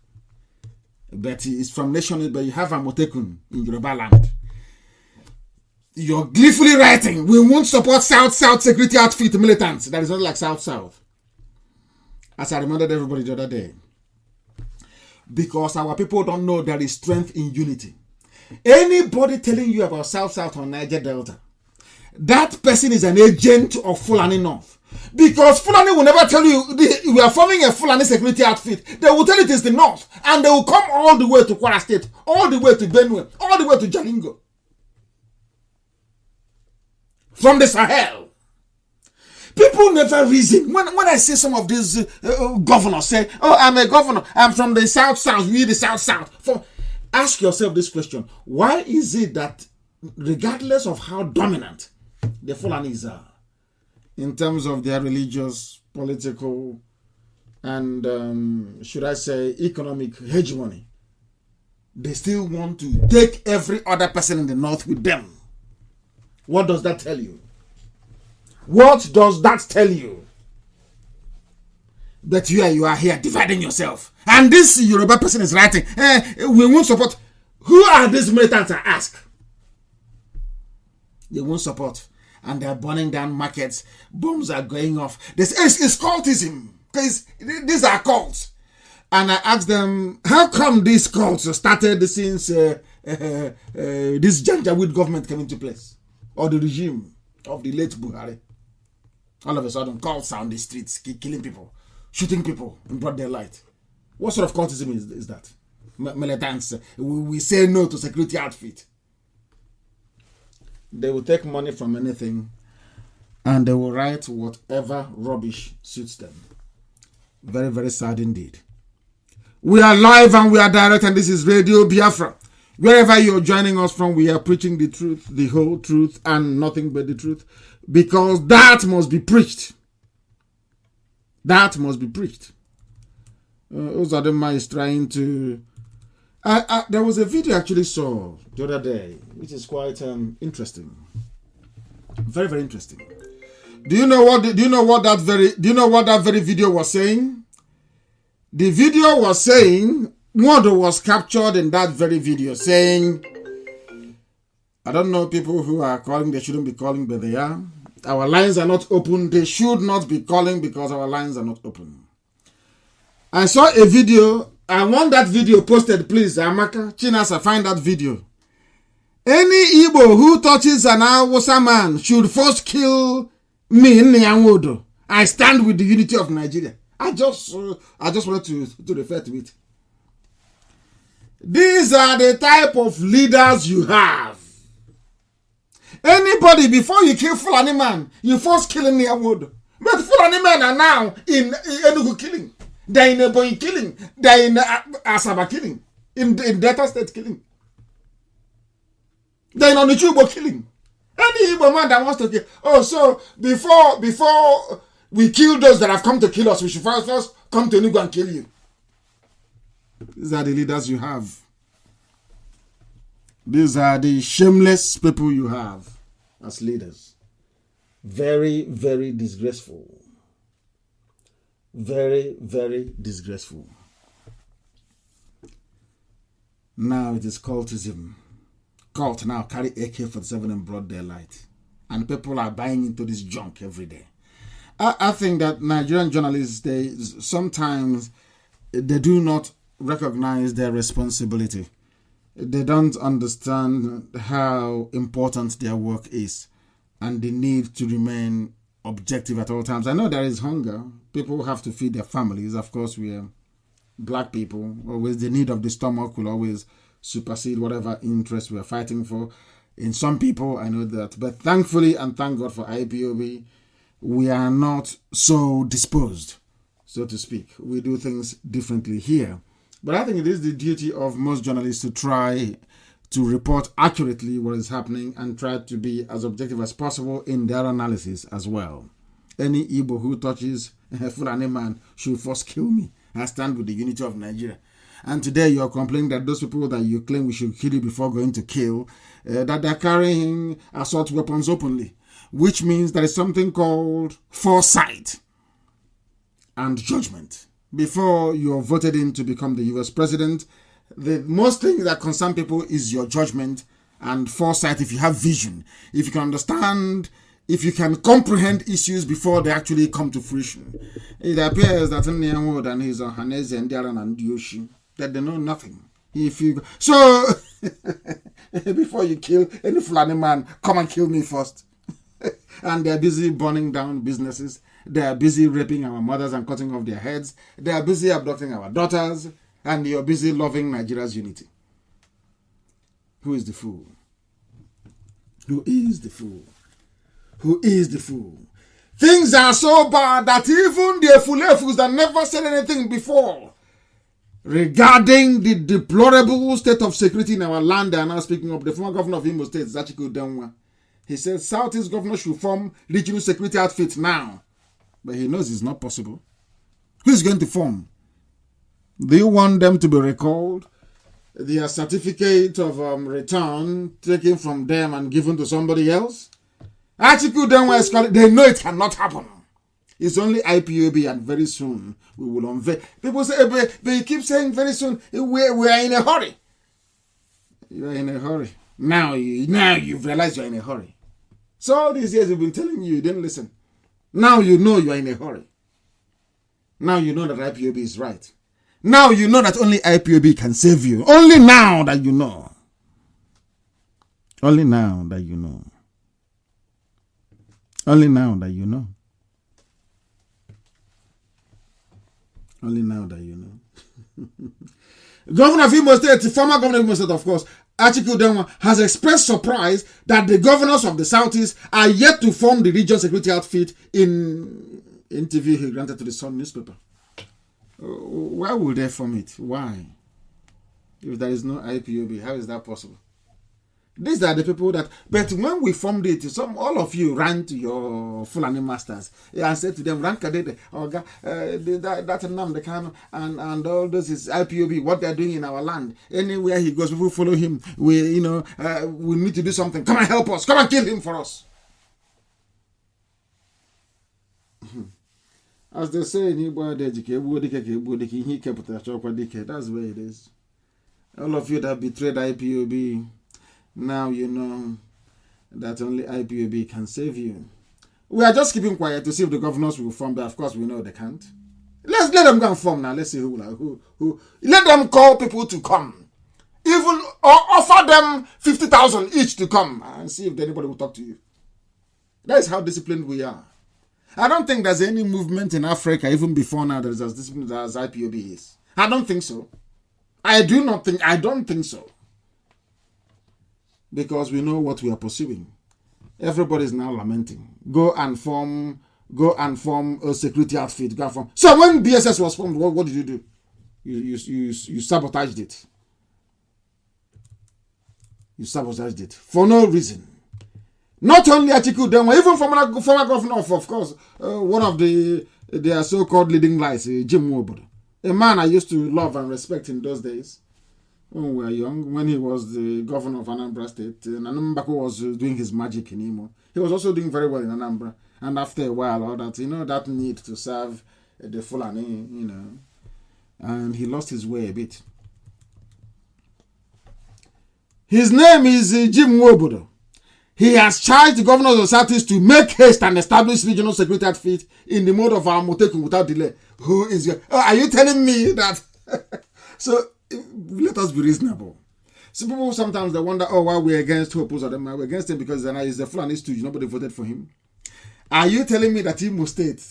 But it's from nation, but you have Amotekun in Yoruba land. You're gleefully writing, we won't support South security outfit, militants. That is not like South. As I reminded everybody the other day. Because our people don't know there is strength in unity. Anybody telling you about South or Niger Delta, that person is an agent of Fulani North. Because Fulani will never tell you, we are forming a Fulani security outfit. They will tell it is the North. And they will come all the way to Kwara State, all the way to Benue, all the way to Jalingo. From the Sahel. People never reason. When I see some of these governors say, oh, I'm a governor, I'm from the South, we the South. Ask yourself this question. Why is it that regardless of how dominant the Fulanis are, in terms of their religious, political, and should I say economic hegemony, they still want to take every other person in the North with them? What does that tell you? What does that tell you? That you are here dividing yourself. And this Yoruba person is writing, we won't support. Who are these militants, I ask? They won't support. And they're burning down markets. Bombs are going off. It's cultism. Because these are cults. And I asked them, how come these cults started since this Janjaweed government came into place? Or the regime of the late Buhari? All of a sudden, cults are on the streets, killing people, shooting people in broad daylight. What sort of cultism is that? Militants. We say no to security outfit. They will take money from anything and they will write whatever rubbish suits them. Very, very sad indeed. We are live and we are direct, and this is Radio Biafra. Wherever you're joining us from, we are preaching the truth, the whole truth, and nothing but the truth. Because that must be preached. That must be preached. Uzadema is trying to... there was a video I actually saw the other day, which is quite interesting. Very, very interesting. Do you know what that very video was saying? The video was saying, Modo was captured in that very video saying, I don't know people who are calling, they shouldn't be calling, but they are. Our lines are not open. They should not be calling because our lines are not open. I saw a video. I want that video posted, please. Amaka, Chinasa, find that video. Any Igbo who touches an Awusa man should first kill me in Nyanwodo. I stand with the unity of Nigeria. I just wanted to refer to it. These are the type of leaders you have. Anybody, before you kill Fulani man, you first kill Nyanwodo. But Fulani men are now in Enugu killing. They're in Ebonyi killing. They're in Asaba killing. In Delta State killing. They're in Onichubo killing. Any Igbo man that wants to kill. Oh, so before we kill those that have come to kill us, we should first come to Enugu and kill you. These are the leaders you have. These are the shameless people you have as leaders. Very, very disgraceful. Very, very disgraceful. Now it is cultism. Cult now carry AK-47 in broad daylight. And people are buying into this junk every day. I think that Nigerian journalists, sometimes they do not recognize their responsibility They don't understand how important their work is and the need to remain objective at all times. I know there is hunger. People have to feed their families. Of course, we are black people. Always the need of the stomach will always supersede whatever interest we are fighting for. In some people, I know that. But thankfully, and thank God for IPOB, we are not so disposed, so to speak. We do things differently here. But I think it is the duty of most journalists to try to report accurately what is happening and try to be as objective as possible in their analysis as well. Any Igbo who touches a Fulani man should first kill me. I stand with the unity of Nigeria. And today you are complaining that those people that you claim we should kill you before going to kill, that they're carrying assault weapons openly, which means there is something called foresight and judgment. Before you're voted in to become the US president, the most thing that concern people is your judgment and foresight. If you have vision, if you can understand, if you can comprehend issues before they actually come to fruition. It appears that Nnamdi and his Haneze and Diaran and Yoshi, that they know nothing. So before you kill any Fulani man, come and kill me first. And they're busy burning down businesses. They are busy raping our mothers and cutting off their heads. They are busy abducting our daughters. And you're busy loving Nigeria's unity. Who is the fool? Who is the fool? Who is the fool? Things are so bad that even the Fulefus that never said anything before regarding the deplorable state of security in our land, they are now speaking up. The former governor of Imo State, Zachiku Denwa, he said Southeast governor should form regional security outfit now. But he knows it's not possible. Who is going to form? Do you want them to be recalled? Their certificate of return taken from them and given to somebody else? Article they know it cannot happen. It's only IPOB, and very soon we will unveil. People say, they keep saying very soon, we are in a hurry. You are in a hurry. Now you've realized you're in a hurry. So all these years we've been telling you, you didn't listen. Now you know you are in a hurry. Now you know that IPOB is right. Now you know that only IPOB can save you. Only now that you know. Only now that you know. Only now that you know. Only now that you know. Governor of Imo State, former governor of Imo State, of course, Achiku Denwa, has expressed surprise that the governors of the Southeast are yet to form the regional security outfit in interview he granted to the Sun newspaper. Why would they form it? Why? If there is no IPOB, how is that possible? These are the people that... But when we formed it, all of you ran to your Fulani masters and said to them, Rankadede, that's Nnamdi Kanu, and all this is IPOB, what they're doing in our land. Anywhere he goes, people follow him. We need to do something. Come and help us. Come and kill him for us. As they say in Igbo, that's where it is. All of you that betrayed IPOB, now you know that only IPOB can save you. We are just keeping quiet to see if the governors will form, but of course we know they can't. Let them go and form now. Let's see who. Let them call people to come. Even or offer them 50,000 each to come and see if anybody will talk to you. That is how disciplined we are. I don't think there's any movement in Africa, even before now, that is as disciplined as IPOB is. I don't think so. I don't think so. Because we know what we are pursuing. Everybody is now lamenting. Go and form a security outfit. Go and form. So when BSS was formed, what did you do? You sabotaged it. You sabotaged it for no reason. Not only Atiku Denwa, even former governor of course, one of their so-called leading lights, Jim Wobodo. A man I used to love and respect in those days. When we were young, when he was the governor of Anambra State, and Anambra was doing his magic in Imo. He was also doing very well in Anambra. And after a while, all that, that need to serve the Fulani, and he lost his way a bit. His name is Jim Wobodo. He has charged the governors of the Southeast to make haste and establish regional security outfit in the mode of Amoteku without delay. Who is... are you telling me that... So, let us be reasonable. Some people sometimes they wonder, oh, why we're against Hope Uzodinma. We're against him because he's a Fulani stooge. Nobody voted for him. Are you telling me that Imo State,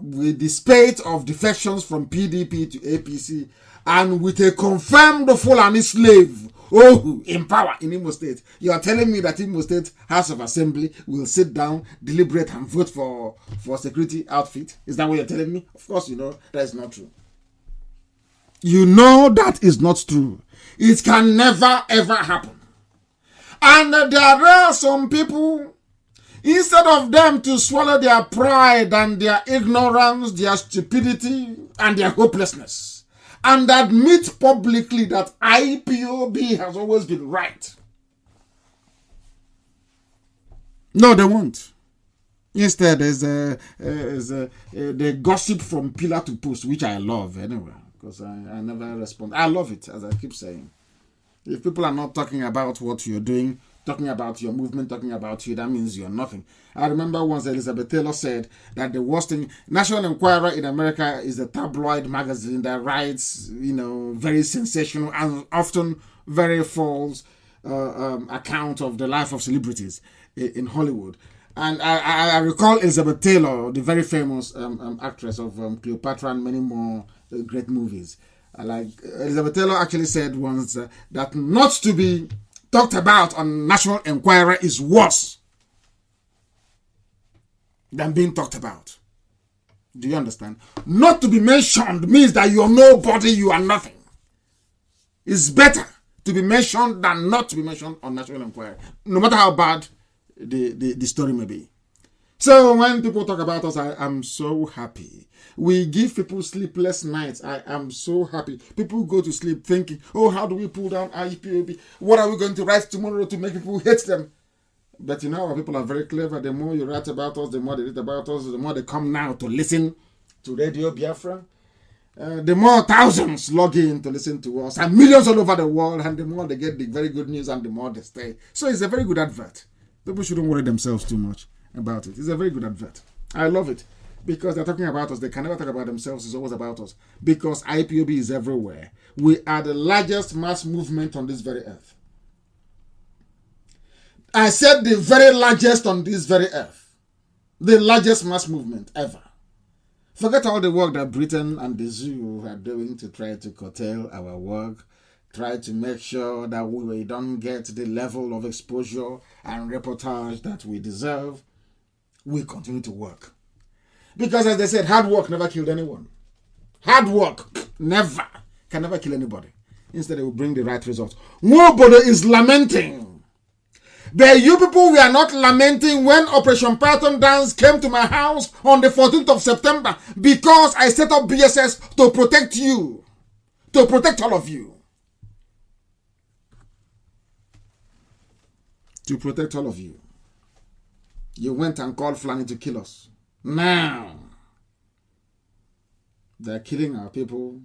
with the spate of defections from PDP to APC, and with a confirmed Fulani slave, in power in Imo State, you are telling me that Imo State House of Assembly will sit down, deliberate, and vote for security outfit? Is that what you're telling me? Of course, you know that is not true. You know that is not true. It can never ever happen. And there are some people, instead of them to swallow their pride and their ignorance, their stupidity, and their hopelessness, and admit publicly that IPOB has always been right. No, they won't. Instead, they gossip from pillar to post, which I love anyway, because I never respond. I love it, as I keep saying. If people are not talking about what you're doing, talking about your movement, talking about you, that means you're nothing. I remember once Elizabeth Taylor said that the worst thing, National Enquirer in America is a tabloid magazine that writes, very sensational and often very false account of the life of celebrities in Hollywood. And I recall Elizabeth Taylor, the very famous actress of Cleopatra and many more great movies. Like Elizabeth Taylor actually said once that not to be talked about on National Enquirer is worse than being talked about. Do you understand? Not to be mentioned means that you're nobody, you are nothing. It's better to be mentioned than not to be mentioned on National Enquirer, no matter how bad the story may be. So when people talk about us, I am so happy. We give people sleepless nights. I am so happy. People go to sleep thinking, oh, how do we pull down IPOB? What are we going to write tomorrow to make people hate them? But our people are very clever. The more you write about us, the more they read about us, the more they come now to listen to Radio Biafra. The more thousands log in to listen to us, and millions all over the world, and the more they get the very good news and the more they stay. So it's a very good advert. People shouldn't worry themselves too much about it. It's a very good advert. I love it. Because they're talking about us. They can never talk about themselves. It's always about us. Because IPOB is everywhere. We are the largest mass movement on this very earth. I said the very largest on this very earth. The largest mass movement ever. Forget all the work that Britain and the zoo are doing to try to curtail our work. Try to make sure that we don't get the level of exposure and reportage that we deserve. We continue to work. Because as they said, hard work never killed anyone. Hard work can never kill anybody. Instead, it will bring the right results. Nobody is lamenting. But you people, we are not lamenting when Operation Python Dance came to my house on the 14th of September because I set up BSS to protect you. To protect all of you. To protect all of you. You went and called Fulani to kill us. Now, they're killing our people.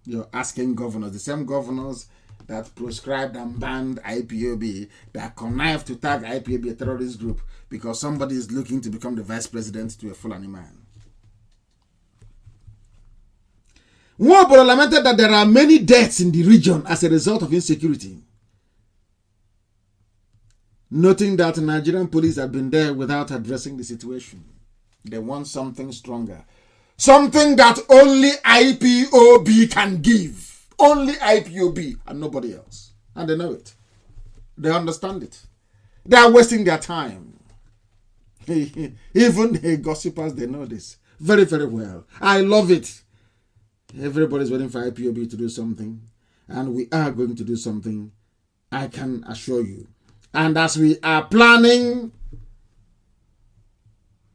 You're asking governors, the same governors that proscribed and banned IPOB, that connived to tag IPOB a terrorist group because somebody is looking to become the vice president to a Fulani man. Nwobolo lamented that there are many deaths in the region as a result of insecurity, noting that Nigerian police have been there without addressing the situation. They want something stronger. Something that only IPOB can give. Only IPOB and nobody else. And they know it. They understand it. They are wasting their time. Even the gossipers, they know this very, very well. I love it. Everybody's waiting for IPOB to do something. And we are going to do something. I can assure you. And as we are planning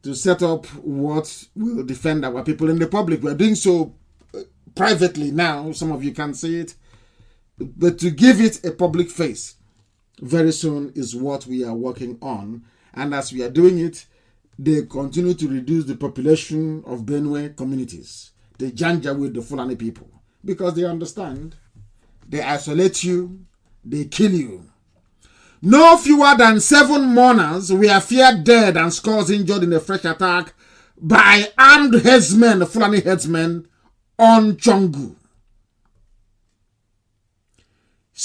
to set up what will defend our people in the public, we're doing so privately now. Some of you can see it. But to give it a public face very soon is what we are working on. And as we are doing it, they continue to reduce the population of Benue communities. They janja with the Fulani people. Because they understand. They isolate you. They kill you. No fewer than 7 mourners were feared dead and scores injured in a fresh attack by armed headsmen, Fulani headsmen, on Chongu.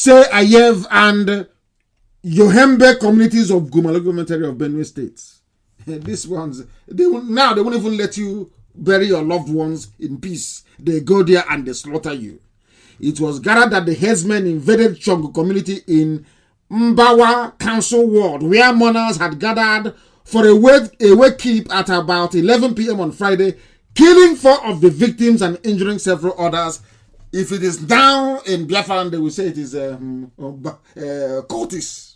Say Ayev and Yohembe communities of Guma local government area of Benue State. These ones, they won't even let you bury your loved ones in peace. They go there and they slaughter you. It was gathered that the headsmen invaded Chongo community in Mbawa Council Ward, where mourners had gathered for a wake keep at about 11 p.m. on Friday, killing 4 of the victims and injuring several others. If it is down in Biafra, they will say it is cultists.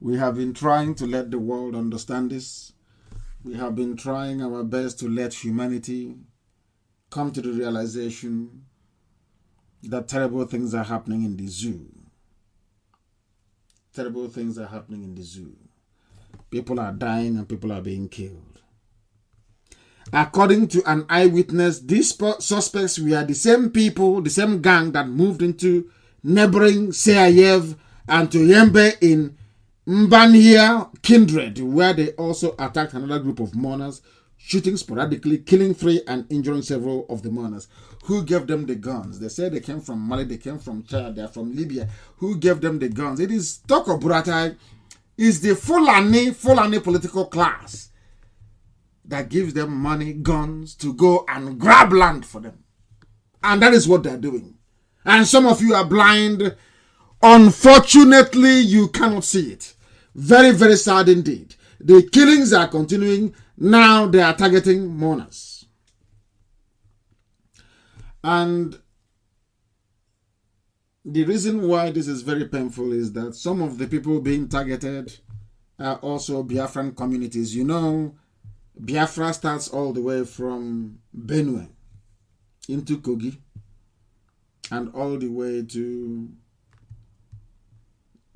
We have been trying to let the world understand this. We have been trying our best to let humanity come to the realization that terrible things are happening in the zoo. Terrible things are happening in the zoo. People are dying and people are being killed. According to an eyewitness, these suspects were the same people, the same gang that moved into neighboring Seayev and Toyembe in Mbania Kindred, where they also attacked another group of mourners, shooting sporadically, killing 3 and injuring several of the mourners. Who gave them the guns? They say they came from Mali, they came from Chad, they are from Libya. Who gave them the guns? It is Toko Buratai, is the Fulani political class that gives them money, guns, to go and grab land for them. And that is what they're doing. And some of you are blind. Unfortunately, you cannot see it. Very, very sad indeed. The killings are continuing. Now they are targeting mourners. And the reason why this is very painful is that some of the people being targeted are also Biafran communities. You know, Biafra starts all the way from Benue into Kogi and all the way to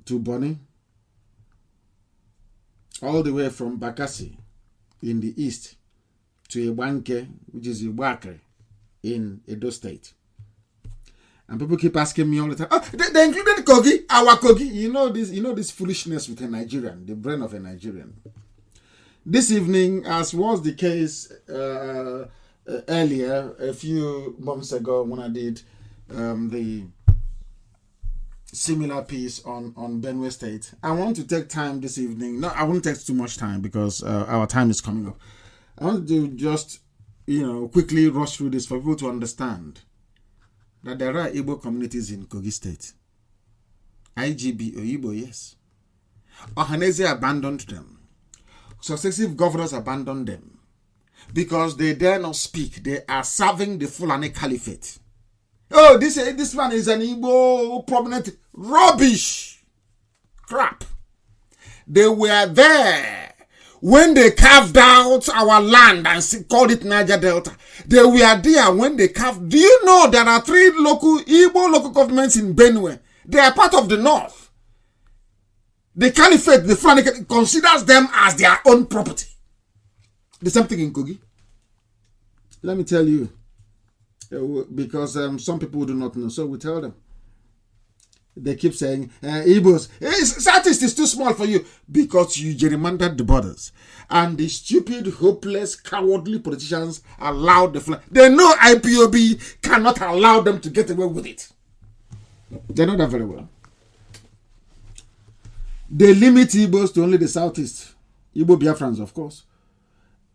Boni, all the way from Bakassi in the east to Ebanke, which is Ibakre in Edo State. And people keep asking me all the time, oh, they included Kogi, our Kogi. You know this foolishness with a Nigerian, the brain of a Nigerian. This evening, as was the case earlier, a few months ago when I did the similar piece on Benue State, I want to take time this evening. No, I won't take too much time because our time is coming up. I want to just, quickly rush through this for people to understand that there are Igbo communities in Kogi State. IGB or Igbo, yes. Ohanese abandoned them. Successive governors abandoned them because they dare not speak. They are serving the Fulani Caliphate. Oh, this man is an Igbo prominent. Rubbish. Crap. They were there when they carved out our land and called it Niger Delta. They were there when they carved. Do you know there are 3 Igbo local governments in Benue? They are part of the north. The Caliphate, the Fulani, considers them as their own property. The same thing in Kogi. Let me tell you. Because some people do not know, so we tell them. They keep saying, Igbos, Southeast is too small for you because you gerrymandered the borders. And the stupid, hopeless, cowardly politicians allowed the flag. They know IPOB cannot allow them to get away with it. They know that very well. They limit Igbos to only the Southeast. Igbo Biafrans, of course.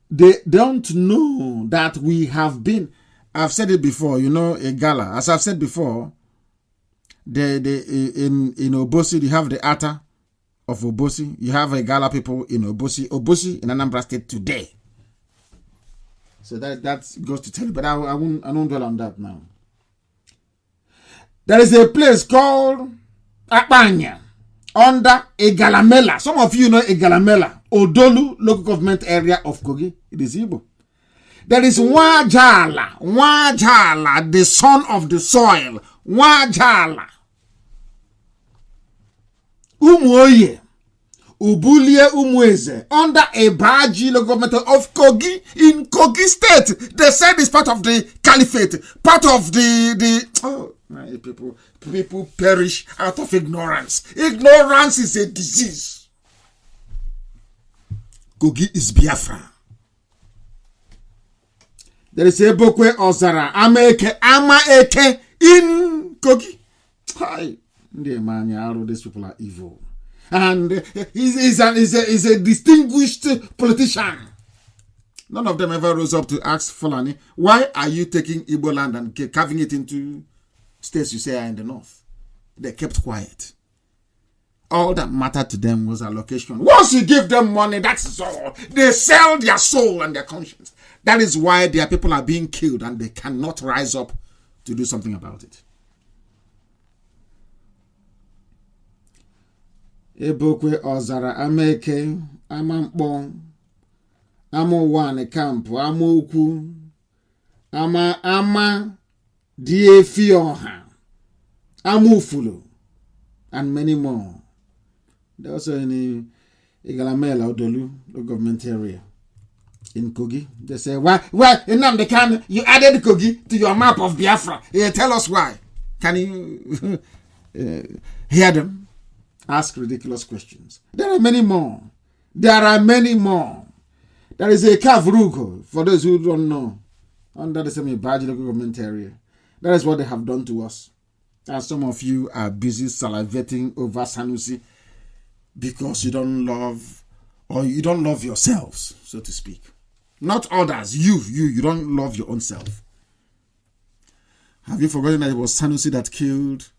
They don't know that we have been... I've said it before, a gala. As I've said before, in Obosi, you have the Ata of Obosi. You have a gala people in Obosi. Obosi in Anambra State today. So that goes to tell you, but I won't dwell on that now. There is a place called Akpanya under Egalamela. Some of you know Egalamela, Odolu local government area of Kogi. It is Igbo. There is Wajala, the son of the soil. Wajala. Umuoye, Ubulie Umweze, under a Baji local government of Kogi, in Kogi State. They said it's part of the Caliphate, part of people perish out of ignorance. Ignorance is a disease. Kogi is Biafra. There is Ebokwe Ozara Amaeke in Kogi. Hi, these people are evil. And he's a distinguished politician. None of them ever rose up to ask Fulani, why are you taking Igbo land and carving it into states you say are in the north? They kept quiet. All that mattered to them was allocation. Once you give them money, that's all. They sell their soul and their conscience. That is why their people are being killed and they cannot rise up to do something about it. Ebokwe Ozara Ameke Amampong Amo Wane Camp Amo Uku Ama Die Fioha Amufulu and many more. There also in Igalamela Odolu, the government area in Kogi. They say, why Nnamdi Kanu, you added Kogi to your map of Biafra. Tell us why. Can you hear them? Ask ridiculous questions. There are many more. There is a Kavrugo, for those who don't know, under the semi-Baji local government area. That is what they have done to us. And some of you are busy salivating over Sanusi because you don't love yourselves, so to speak. Not others. You don't love your own self. Have you forgotten that it was Sanusi that killed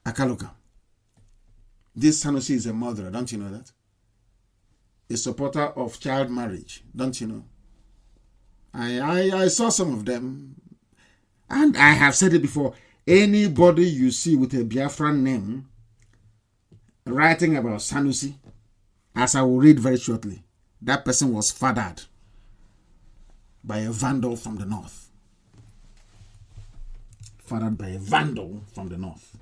Akaloka? This Sanusi is a murderer, don't you know that? A supporter of child marriage, don't you know? I saw some of them, and I have said it before. Anybody you see with a Biafran name writing about Sanusi, as I will read very shortly, that person was fathered by a vandal from the north. Fathered by a vandal from the north.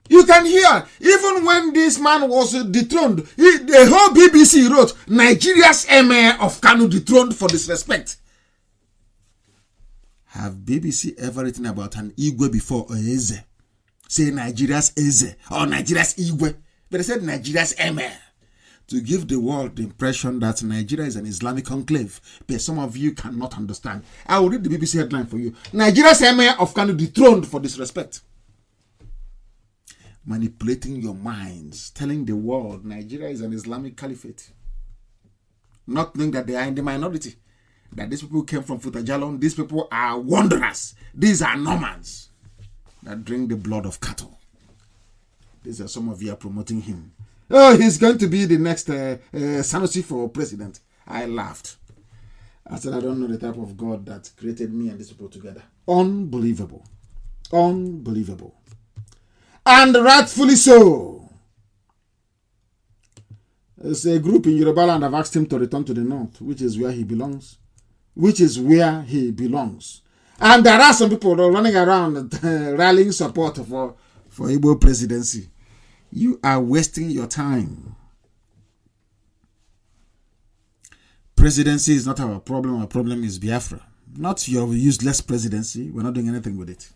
You can hear, even when this man was dethroned, the whole BBC wrote, Nigeria's Emir of Kanu dethroned for disrespect. Have BBC ever written about an Igwe before, or Eze? Say Nigeria's Eze or Nigeria's Igwe. But they said Nigeria's Emir to give the world the impression that Nigeria is an Islamic enclave. But some of you cannot understand. I will read the BBC headline for you. Nigeria's Emir of Kanu dethroned for disrespect. Manipulating your minds, telling the world Nigeria is an Islamic caliphate. Not knowing that they are in the minority. That these people came from Futajalon. These people are wanderers. These are Normans that drink the blood of cattle. These are some of you are promoting him. Oh, he's going to be the next Sanusi for president. I laughed. I said, I don't know the type of God that created me and these people together. Unbelievable. Unbelievable. And rightfully so. There's a group in Yoruba land have asked him to return to the north, which is where he belongs. And there are some people running around rallying support for Igbo presidency. You are wasting your time. Presidency is not our problem. Our problem is Biafra. Not your useless presidency. We're not doing anything with it.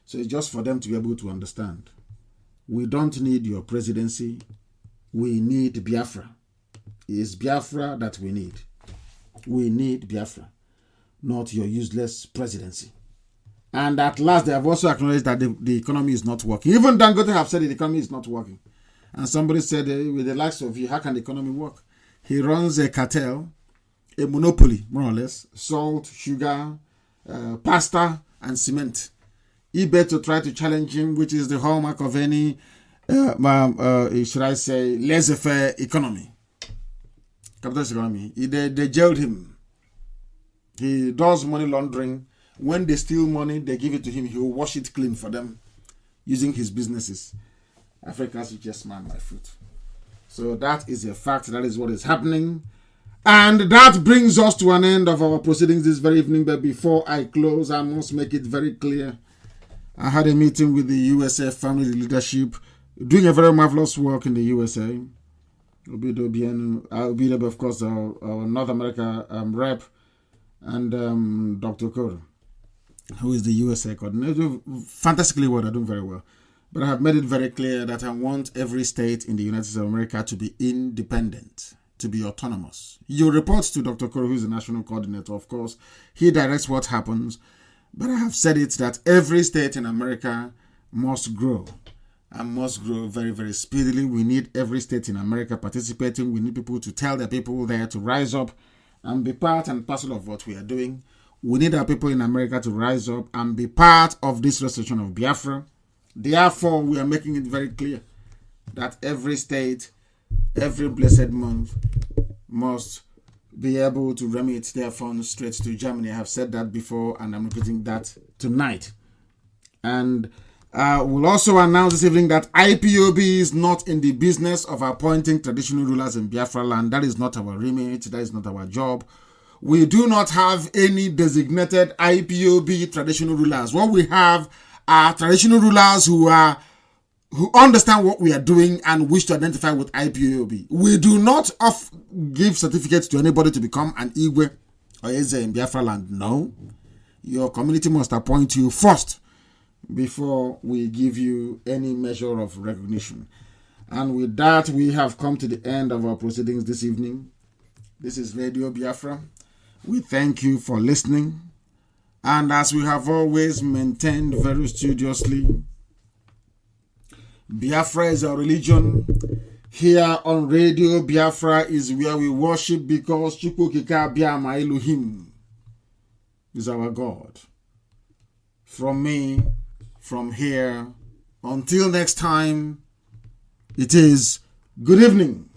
So it's just for them to be able to understand. We don't need your presidency. We need Biafra. It's Biafra that we need. We need Biafra, not your useless presidency. And at last, they have also acknowledged that the economy is not working. Even Dangote have said the economy is not working. And somebody said, with the likes of you, how can the economy work? He runs a cartel, a monopoly, more or less, salt, sugar, pasta, and cement. eBay to try to challenge him, which is the hallmark of any, should I say, laissez-faire economy. Capitalist economy. They jailed him. He does money laundering. When they steal money, they give it to him. He will wash it clean for them using his businesses. Africa's richest man by foot. So that is a fact. That is what is happening. And that brings us to an end of our proceedings this very evening. But before I close, I must make it very clear. I had a meeting with the USA family leadership, doing a very marvelous work in the USA. I'll be there, of course, our North America rep, and Dr. Koro, who is the USA coordinator. Fantastically well, they're doing very well. But I have made it very clear that I want every state in the United States of America to be independent, to be autonomous. You report to Dr. Koro, who is the national coordinator, of course. He directs what happens. But I have said it that every state in America must grow, and must grow very, very speedily. We need every state in America participating. We need people to tell their people there to rise up and be part and parcel of what we are doing. We need our people in America to rise up and be part of this restoration of Biafra. Therefore, we are making it very clear that every state, every blessed month, must be able to remit their funds straight to Germany. I have said that before, and I'm repeating that tonight. And we'll also announce this evening that IPOB is not in the business of appointing traditional rulers in Biafra land. That is not our remit. That is not our job. We do not have any designated IPOB traditional rulers. What we have are traditional rulers who understand what we are doing and wish to identify with IPOB. We do not give certificates to anybody to become an Igwe or Eze in Biafra land. No. Your community must appoint you first before we give you any measure of recognition. And with that, we have come to the end of our proceedings this evening. This is Radio Biafra. We thank you for listening. And as we have always maintained very studiously, Biafra is our religion. Here on Radio Biafra is where we worship because Chukwukika Biama Elohim is our God. From me, from here, until next time, it is good evening.